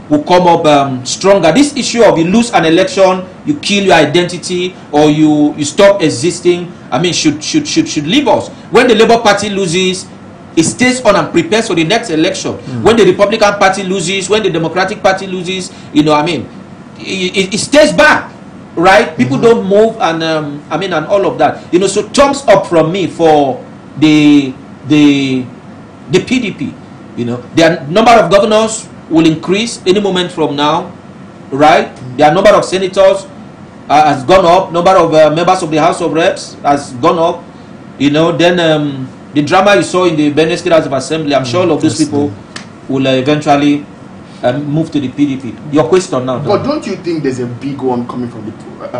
will come up stronger. This issue of you lose an election, you kill your identity, or you stop existing, should leave us. When the Labour Party loses, it stays on and prepares for the next election. When the Republican Party loses, when the Democratic Party loses, it stays back, right? People don't move, and and all of that. So thumbs up from me for the PDP. Their number of governors will increase any moment from now, right? Their number of senators has gone up. Number of members of the House of Reps has gone up. Then the drama you saw in the Benin State House of Assembly, I'm sure all of those people will eventually move to the PDP. Your question now. But don't you think there's a big one coming from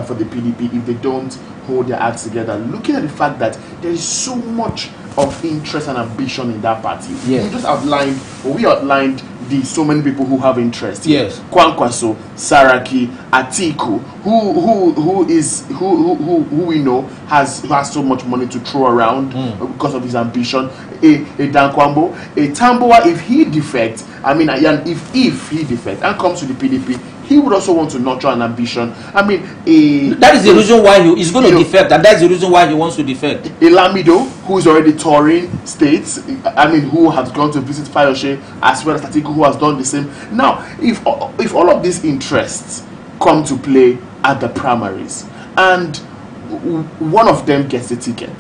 for the PDP if they don't hold their acts together? Looking at the fact that there is so much of interest and ambition in that party. Yes. You just outlined, or we outlined, so many people who have interest. Yes. Kwankwaso, Saraki, Atiku, who we know has so much money to throw around because of his ambition. A Dankwambo, a Tamboa, if he defects, if he defects and comes to the PDP, he would also want to nurture an ambition. That is the reason why he's going to defect, and that's the reason why he wants to defect. Lamido, who is already touring states, who has gone to visit Fayoshe, as well as Atiku, who has done the same. Now, if all of these interests come to play at the primaries, and one of them gets the ticket.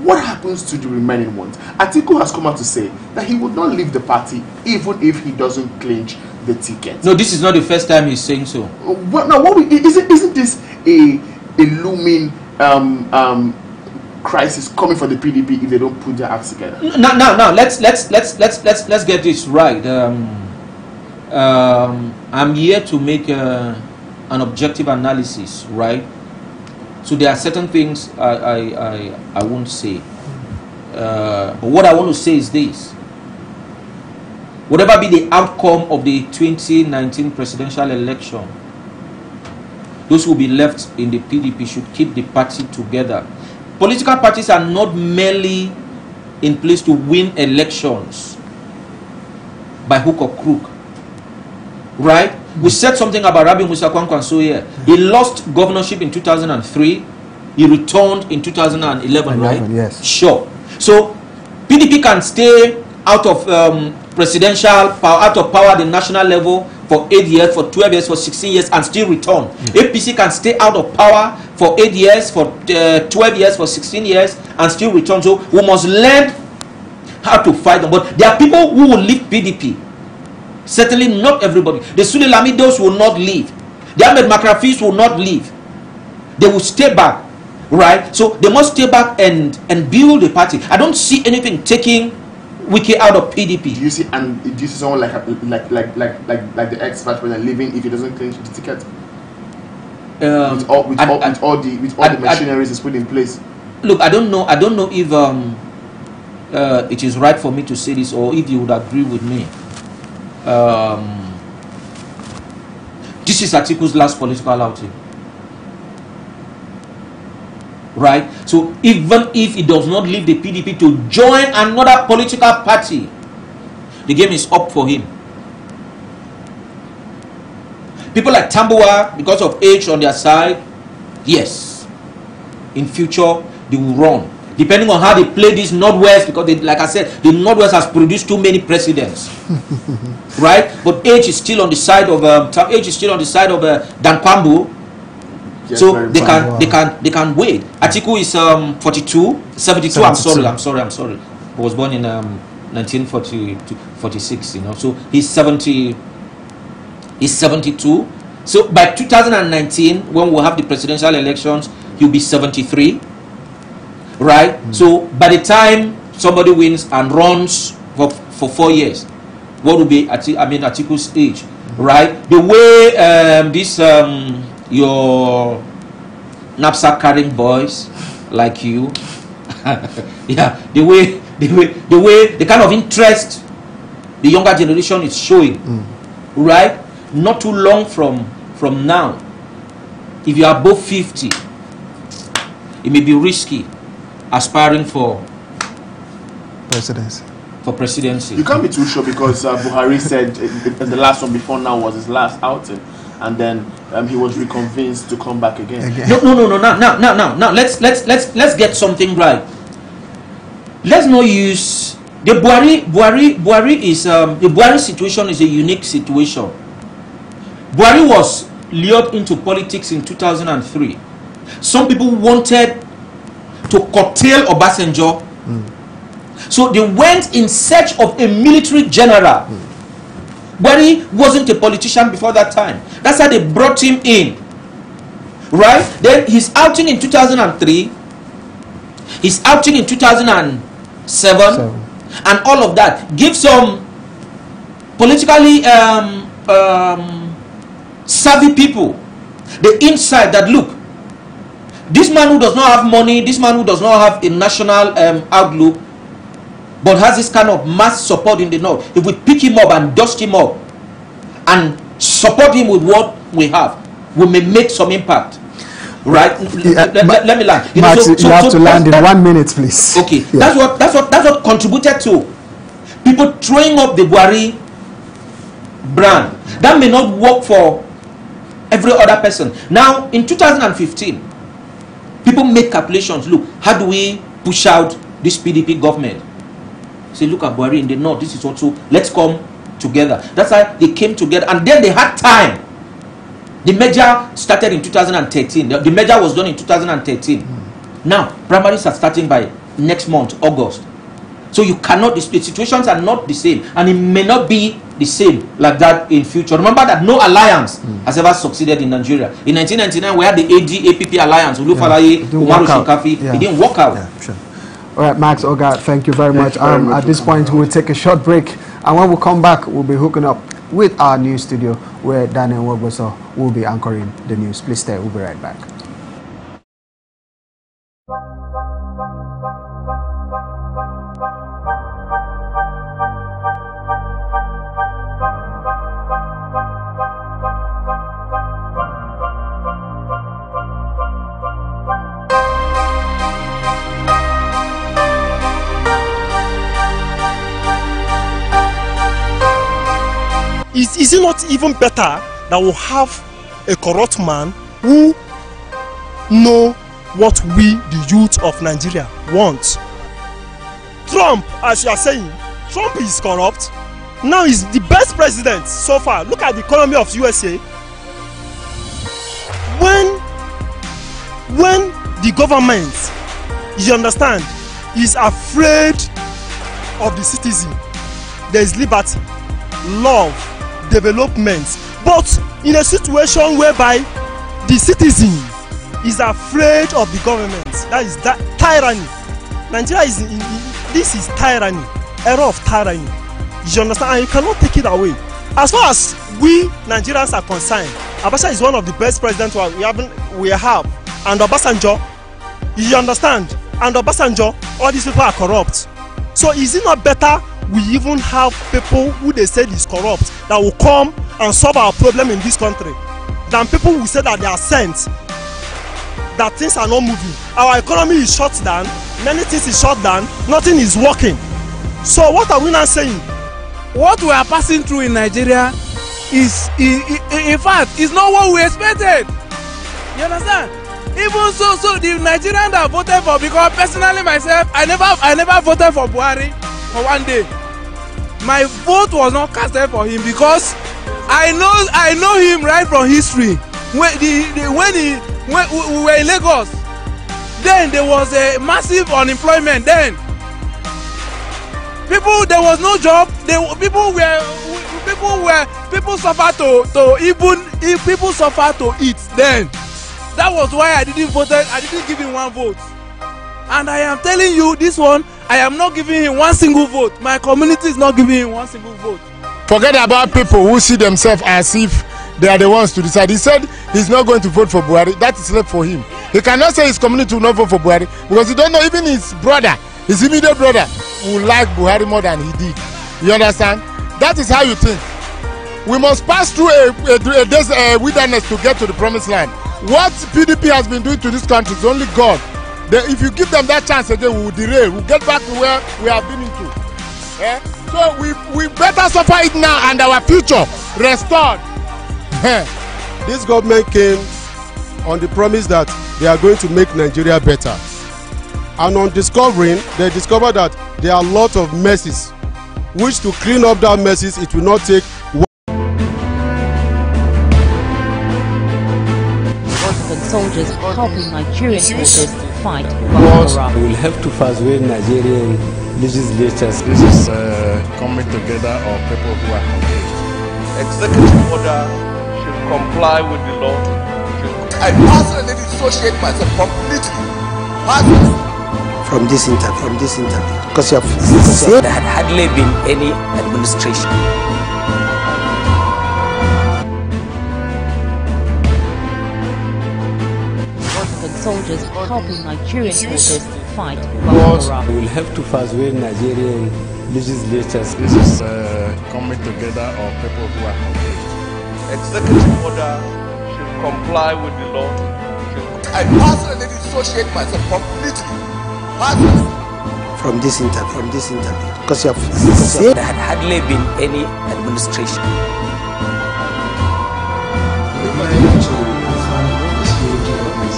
What happens to the remaining ones? Atiku has come out to say that he would not leave the party even if he doesn't clinch the ticket. No, this is not the first time he's saying so. Well, now, isn't this a looming crisis coming for the PDP if they don't put their acts together? Now, let's get this right. I'm here to make an objective analysis, right? So there are certain things I won't say. But what I want to say is this. Whatever be the outcome of the 2019 presidential election, those who will be left in the PDP should keep the party together. Political parties are not merely in place to win elections by hook or crook. Right? We said something about Rabi Musa Kwankwaso here. He lost governorship in 2003. He returned in 2011, right? Yes. Sure. So PDP can stay out of presidential power, out of power at the national level for 8 years, for 12 years, for 16 years, and still return. APC can stay out of power for 8 years, for 12 years, for 16 years, and still return. So we must learn how to fight them. But there are people who will leave PDP. Certainly not everybody. The Sule Lamidos will not leave. The Ahmed Makrafis will not leave. They will stay back. Right? So they must stay back and build a party. I don't see anything taking Wike out of PDP. Do you see someone like the ex-vice president leaving if he doesn't clinch the ticket? With all the machineries is put in place. Look, I don't know if it is right for me to say this, or if you would agree with me. This is Atiku's last political outing. Right? So even if he does not leave the PDP to join another political party, the game is up for him. People like Tambuwa, because of age on their side, yes, in future they will run. Depending on how they play this Northwest, because they, like I said, the Northwest has produced too many presidents, right? But age is still on the side of Dankwambu, yes, so they can wait. Atiku is 72. I'm sorry. He was born in 1946. You know, so he's 70. He's 72. So by 2019, when we'll have the presidential elections, he'll be 73. Right? So by the time somebody wins and runs for 4 years, what will be Atiku's age? Right? The way your knapsack carrying boys like you, yeah, the kind of interest the younger generation is showing, right? Not too long from now, if you are above 50, it may be risky aspiring for presidency. You can't be too sure, because Buhari said the last one before now was his last outing, and then he was reconvinced to come back again. No. Now let's get something right. Let's not use the Buhari is the Buhari situation is a unique situation. Buhari was lured into politics in 2003. Some people wanted to curtail Obasanjo, so they went in search of a military general. Buhari wasn't a politician before that time. That's how they brought him in. Right? Then his outing in 2003, his outing in 2007, and all of that gives some politically savvy people the insight that, look, this man who does not have money, this man who does not have a national outlook, but has this kind of mass support in the north, if we pick him up and dust him up and support him with what we have, we may make some impact. Right? Let me land. You have to land in 1 minute, please. Okay. Yeah. That's what contributed to people throwing up the Buhari brand. That may not work for every other person. Now, in 2015, people make calculations. Look, how do we push out this PDP government? Say, look at Buhari in the north. This is also, let's come together. That's why they came together, and then they had time The merger started in 2013. The merger was done in 2013. Now, primaries are starting by next month, August. So you cannot, the situations are not the same, and it may not be the same like that in future. Remember that no alliance has ever succeeded in Nigeria. In 1999, we had the AD-APP alliance, Ulufalaye, Umaru Shinkafi. It didn't work out. Yeah, sure. All right, Max Oga, thank you very much. At this point, we'll take a short break, and when we come back, we'll be hooking up with our news studio where Daniel Wogboso will be anchoring the news. Please stay, we'll be right back. Is it not even better that we have a corrupt man who know what we, the youth of Nigeria, want? Trump, as you are saying, Trump is corrupt. Now he's the best president so far. Look at the economy of USA. When the government, you understand, is afraid of the citizen, there is liberty, love, development. But in a situation whereby the citizen is afraid of the government, that is that tyranny. Nigeria is this is tyranny, era of tyranny. You understand? And you cannot take it away. As far as we Nigerians are concerned, Abacha is one of the best presidents we have. And Obasanjo, you understand? And Obasanjo, all these people are corrupt. So is it not better we even have people who they said is corrupt that will come and solve our problem in this country than people who say that they are sent, that things are not moving? Our economy is shut down, many things is shut down, nothing is working. So what are we now saying? What we are passing through in Nigeria is in fact, is not what we expected. You understand? Even so the Nigerian that voted for, because personally myself, I never voted for Buhari for one day. My vote was not casted for him because I know him right from history. When we were in Lagos, then there was a massive unemployment. Then there was no job. People suffer to eat. Then that was why I didn't give him one vote. And I am telling you, this one, I am not giving him one single vote. My community is not giving him one single vote. Forget about people who see themselves as if they are the ones to decide. He said he's not going to vote for Buhari. That is left for him. He cannot say his community will not vote for Buhari because he don't know even his brother, his immediate brother, will like Buhari more than he did. You understand? That is how you think. We must pass through a wilderness to get to the promised land. What PDP has been doing to this country is only God. If you give them that chance again, we will derail. We'll get back to where we have been into. So we better suffer it now and our future restored. This government came on the promise that they are going to make Nigeria better. And on discovering, they discovered that there are a lot of messes, which to clean up that messes, it will not take. Soldiers helping Nigerian forces fight Boko Haram. We will have to persuade Nigerian legislatures. This is coming together of people who are engaged. Executive order should comply with the law. I personally dissociate myself completely. From this interview, because you have said there had hardly been any administration. Soldiers helping Nigerian forces fight Boko Haram. We will have to persuade Nigerian legislatures. This is coming together of people who are engaged. Executive order should comply with the law. I personally dissociate myself completely. From this interview, because you have said there had hardly been any administration.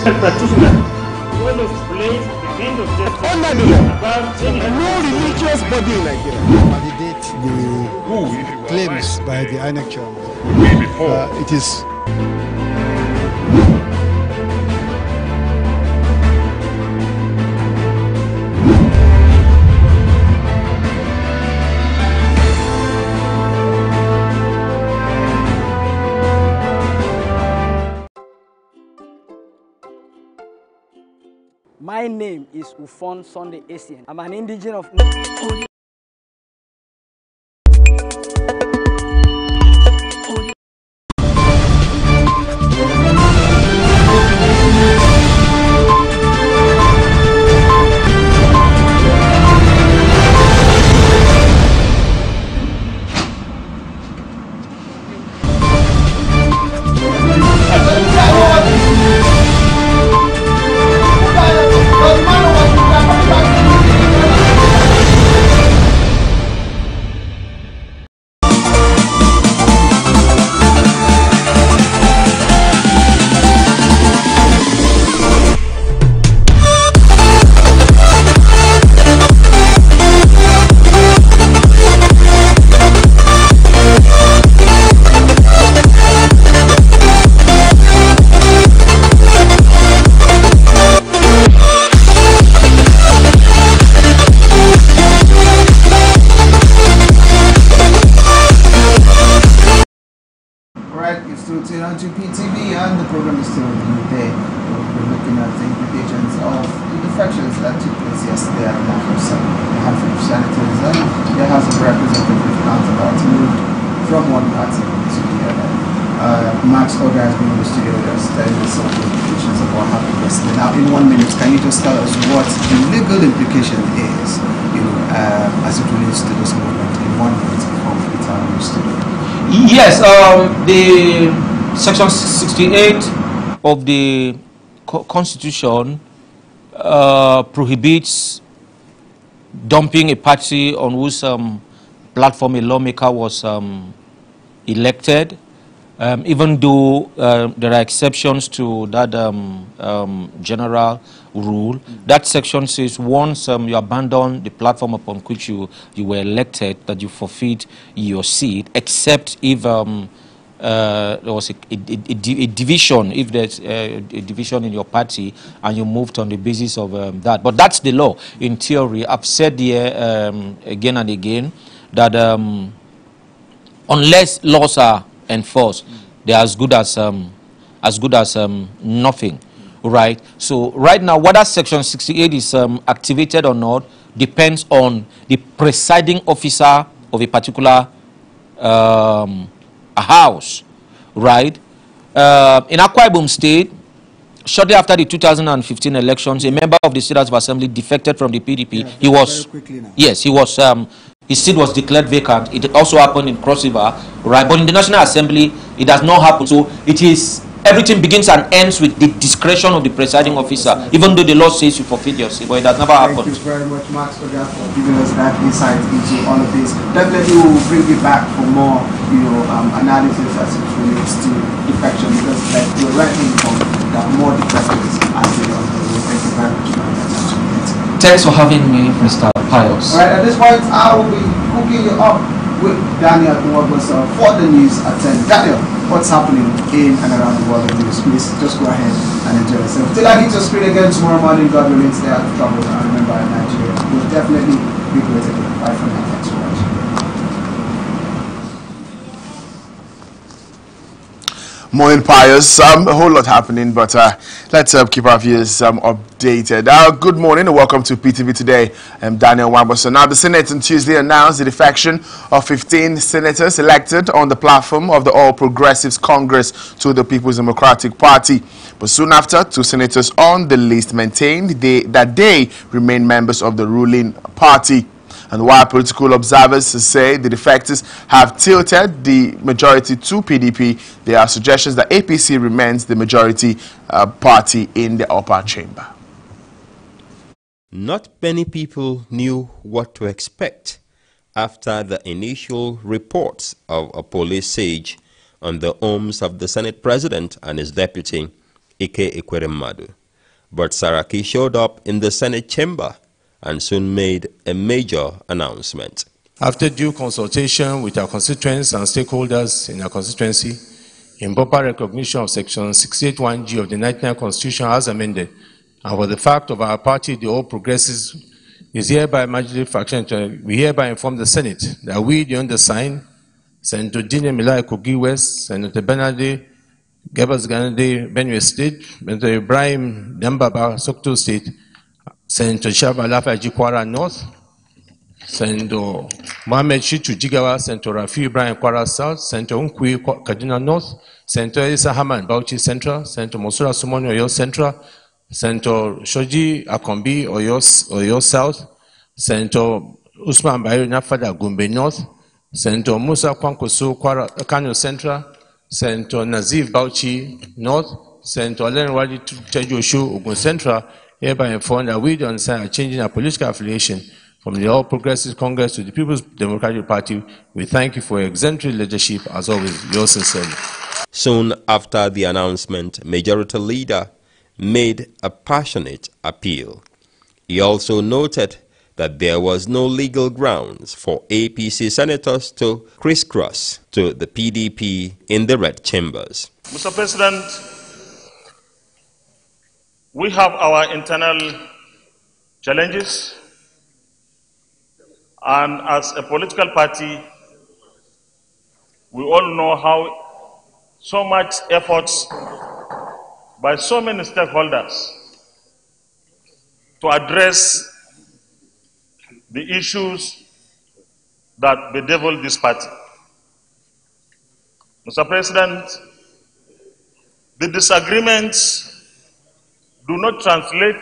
Well explained the kind of justice about no religious body in Nigeria validate the claims by the INEC chairman. It is My name is Ufon Sunday Essien. I'm an indigenous of... On to PTV, and the program is still the day. We're looking at the implications of the defections that took place yesterday at the handful of senators and the House of Representatives counterparts moved from one party to the other. Max Oga has been in the studio with us telling us some of the implications of what happened yesterday. Now, in 1 minute, can you just tell us what the legal implication is, as it relates to this movement in 1 minute before we return to the studio? Yes, the Section 68 of the Constitution prohibits dumping a party on whose platform a lawmaker was elected, even though there are exceptions to that general rule. That section says once you abandon the platform upon which you were elected, that you forfeit your seat, except if there was a division, if there's a division in your party and you moved on the basis of that. But that's the law in theory. I've said here again and again that unless laws are enforced, they're as good as nothing, right? So right now, whether Section 68 is activated or not depends on the presiding officer of a particular a house, right? In Akwa Ibom State, shortly after the 2015 elections, a member of the State House of Assembly defected from the PDP. Yeah, he was, yes, he was, his seat was declared vacant. It also happened in Cross River, right? But in the National Assembly, it does not happen. So it is, everything begins and ends with the discretion of the presiding officer, even though the law says you forfeit your seat, but it has never happened. Thank you very much, Max, for giving us that insight into all of this. Definitely, we will bring you back for more, analysis as it relates to defection, because like you're rightly informed, there are more defectors as they are. Thank you very much for that. Thanks for having me, Mr. Pius. All right, at this point, I will be hooking you up with Daniel Nwabusa for the news at 10. Daniel, what's happening in and around the world of news? Please just go ahead and enjoy yourself. Till I hit your screen again tomorrow morning, God willing, stay out of trouble and remember Nigeria will definitely be great again. Bye for now. Thanks for watching. Morning, Pius. A whole lot happening, but let's keep our viewers updated. Good morning and welcome to PTV Today. I'm Daniel Nwabusa. Now, the Senate on Tuesday announced the defection of 15 senators elected on the platform of the All Progressives Congress to the People's Democratic Party. But soon after, 2 senators on the list maintained that they remain members of the ruling party. And while political observers say the defectors have tilted the majority to PDP, there are suggestions that APC remains the majority party in the upper chamber. Not many people knew what to expect after the initial reports of a police siege on the homes of the Senate President and his deputy, Ike Ekweremadu. But Saraki showed up in the Senate chamber and soon made a major announcement. After due consultation with our constituents and stakeholders in our constituency, in proper recognition of Section 68(1)(g) of the 1999 Constitution as amended, and for the fact of our party, the All Progressives, is hereby majority faction, we hereby inform the Senate that we, the undersigned, Senator Dine Milai Kogi West, Senator Bernardi Gebas Ganade Benue State, Senator Ibrahim Dambaba Sokoto State, Senator Shabala Kwara North, Senator Mohamed Shitu Jigawa, Senator Rafi Ibrahim Kwara South, Senator Unkwi Kaduna North, Senator Isa Haman Bauchi Central, Senator Mosura Sumoni Oyo Central, Senator Shoji Akombi Oyo South, Senator Usman Bayo Nafada Gombe North, Senator Musa Kwankoso Kano Central, Senator Nazif Bauchi North, Senator Alenwadi Tejoshu Ogun Central, hereby informed that we don't sign a change in our political affiliation from the All Progressive Congress to the People's Democratic Party. We thank you for your exemplary leadership, as always, yours sincerely. Soon after the announcement, Majority Leader made a passionate appeal. He also noted that there was no legal grounds for APC senators to crisscross to the PDP in the red chambers. Mr. President, we have our internal challenges, and as a political party, we all know how so much efforts by so many stakeholders to address the issues that bedevil this party. Mr. President, the disagreements do not translate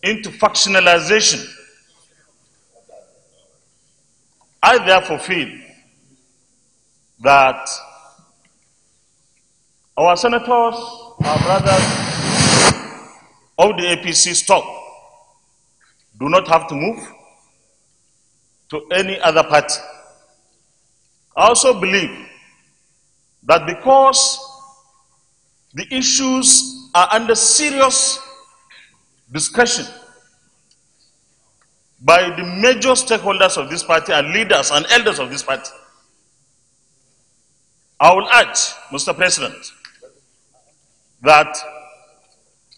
into factionalization. I therefore feel that our senators, our brothers of the APC stock, do not have to move to any other party. I also believe that because the issues are under serious discussion by the major stakeholders of this party and leaders and elders of this party, I will urge, Mr. President, that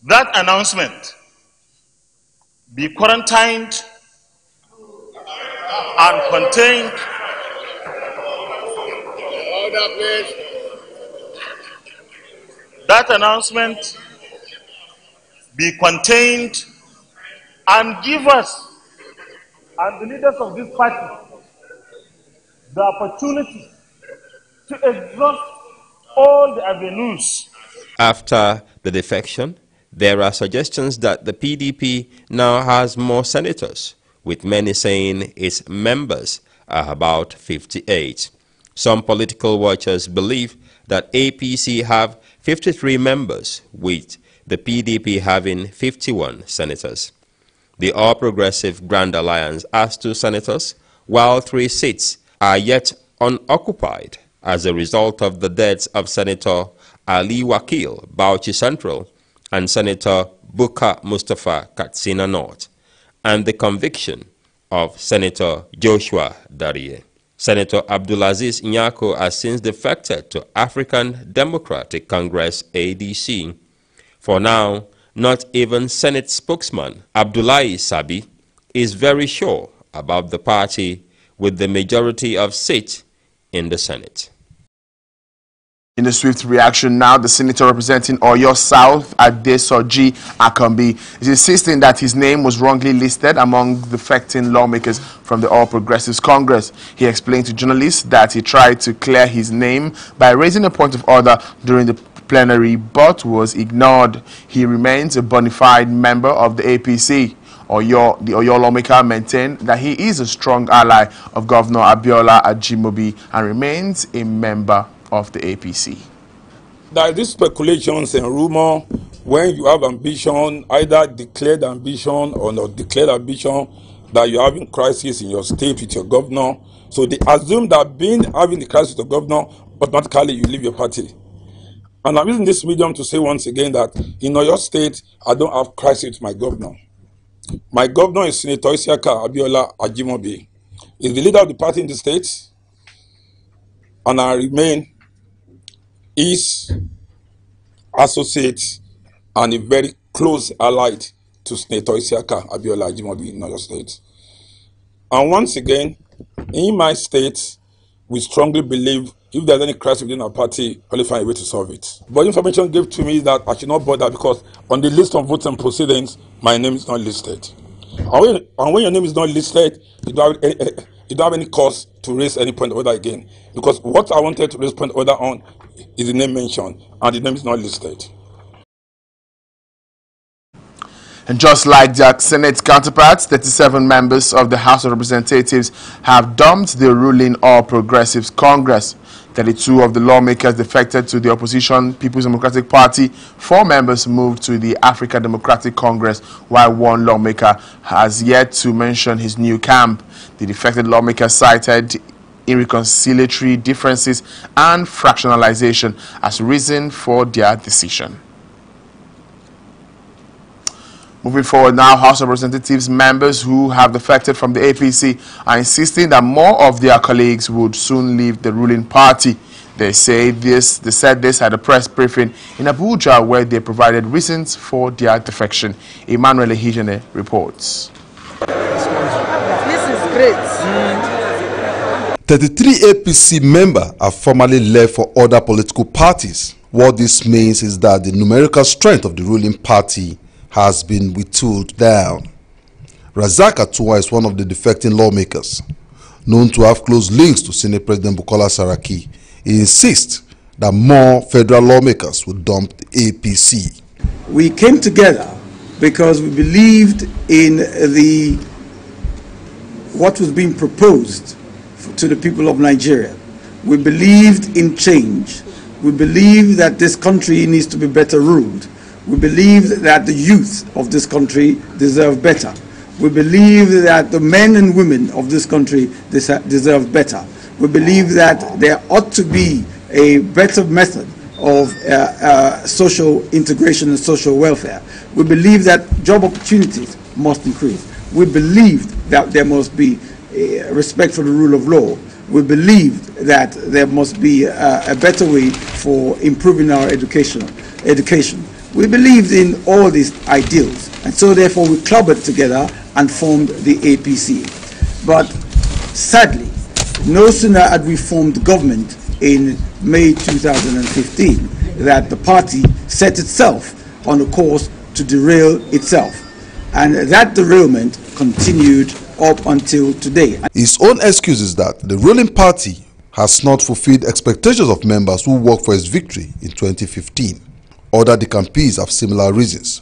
that announcement be quarantined and contained. Order, please. That announcement be contained and give us and the leaders of this party the opportunity to exhaust all the avenues. After the defection, there are suggestions that the PDP now has more senators, with many saying its members are about 58. Some political watchers believe that APC have 53 members, with the PDP having 51 senators. The All Progressive Grand Alliance has 2 senators, while 3 seats are yet unoccupied as a result of the deaths of Senator Ali Wakil, Bauchi Central, and Senator Buka Mustafa, Katsina North, and the conviction of Senator Joshua Darie. Senator Abdulaziz Nyako has since defected to African Democratic Congress ADC. For now, not even Senate spokesman Abdullahi Sabi is very sure about the party with the majority of seats in the Senate. In a swift reaction now, the senator representing Oyo South, Adesoji Akambi, is insisting that his name was wrongly listed among defecting lawmakers from the All Progressives Congress. He explained to journalists that he tried to clear his name by raising a point of order during the plenary, but was ignored. He remains a bona fide member of the APC. The Oyo lawmaker maintained that he is a strong ally of Governor Abiola Ajimobi and remains a member of the APC. There are these speculations and rumor when you have ambition, either declared ambition or not declared ambition, that you're having crisis in your state with your governor. So they assume that having the crisis with the governor, automatically you leave your party. And I'm using this medium to say once again that in Oyo State, I don't have crisis with my governor. My governor is Senator Isiaka Abiola Ajimobi. He's the leader of the party in the state, and I remain his associate and a very close allied to Senator Isiaka Abiola Ajimobi in Oyo State. And once again, in my state, we strongly believe If there's any crisis within our party, I'll find a way to solve it. But information gave to me that I should not bother because on the list of votes and proceedings, my name is not listed. And when your name is not listed, you don't have any cause to raise any point of order again. Because what I wanted to raise point of order on is the name mentioned, and the name is not listed. And just like their Senate counterparts, 37 members of the House of Representatives have dumped the ruling All Progressives Congress. 32 of the lawmakers defected to the opposition People's Democratic Party. 4 members moved to the African Democratic Congress, while 1 lawmaker has yet to mention his new camp. The defected lawmakers cited irreconcilatory differences and fractionalization as reason for their decision. Moving forward now, House of Representatives members who have defected from the APC are insisting that more of their colleagues would soon leave the ruling party. They said this at a press briefing in Abuja, where they provided reasons for their defection. Emmanuel Ehijene reports. This is great. 33 APC members have formally left for other political parties. What this means is that the numerical strength of the ruling party has been whittled down. Razak Atuwa is one of the defecting lawmakers. Known to have close links to Senate President Bukola Saraki, he insists that more federal lawmakers will dump the APC. We came together because we believed in what was being proposed to the people of Nigeria. We believed in change. We believed that this country needs to be better ruled. We believe that the youth of this country deserve better. We believe that the men and women of this country deserve better. We believe that there ought to be a better method of social integration and social welfare. We believe that job opportunities must increase. We believe that there must be respect for the rule of law. We believe that there must be a better way for improving our education. We believed in all these ideals, and so therefore we clubbed together and formed the APC. But sadly, no sooner had we formed government in May 2015 that the party set itself on a course to derail itself. And that derailment continued up until today. His own excuse is that the ruling party has not fulfilled expectations of members who worked for its victory in 2015. Other decampees have similar reasons.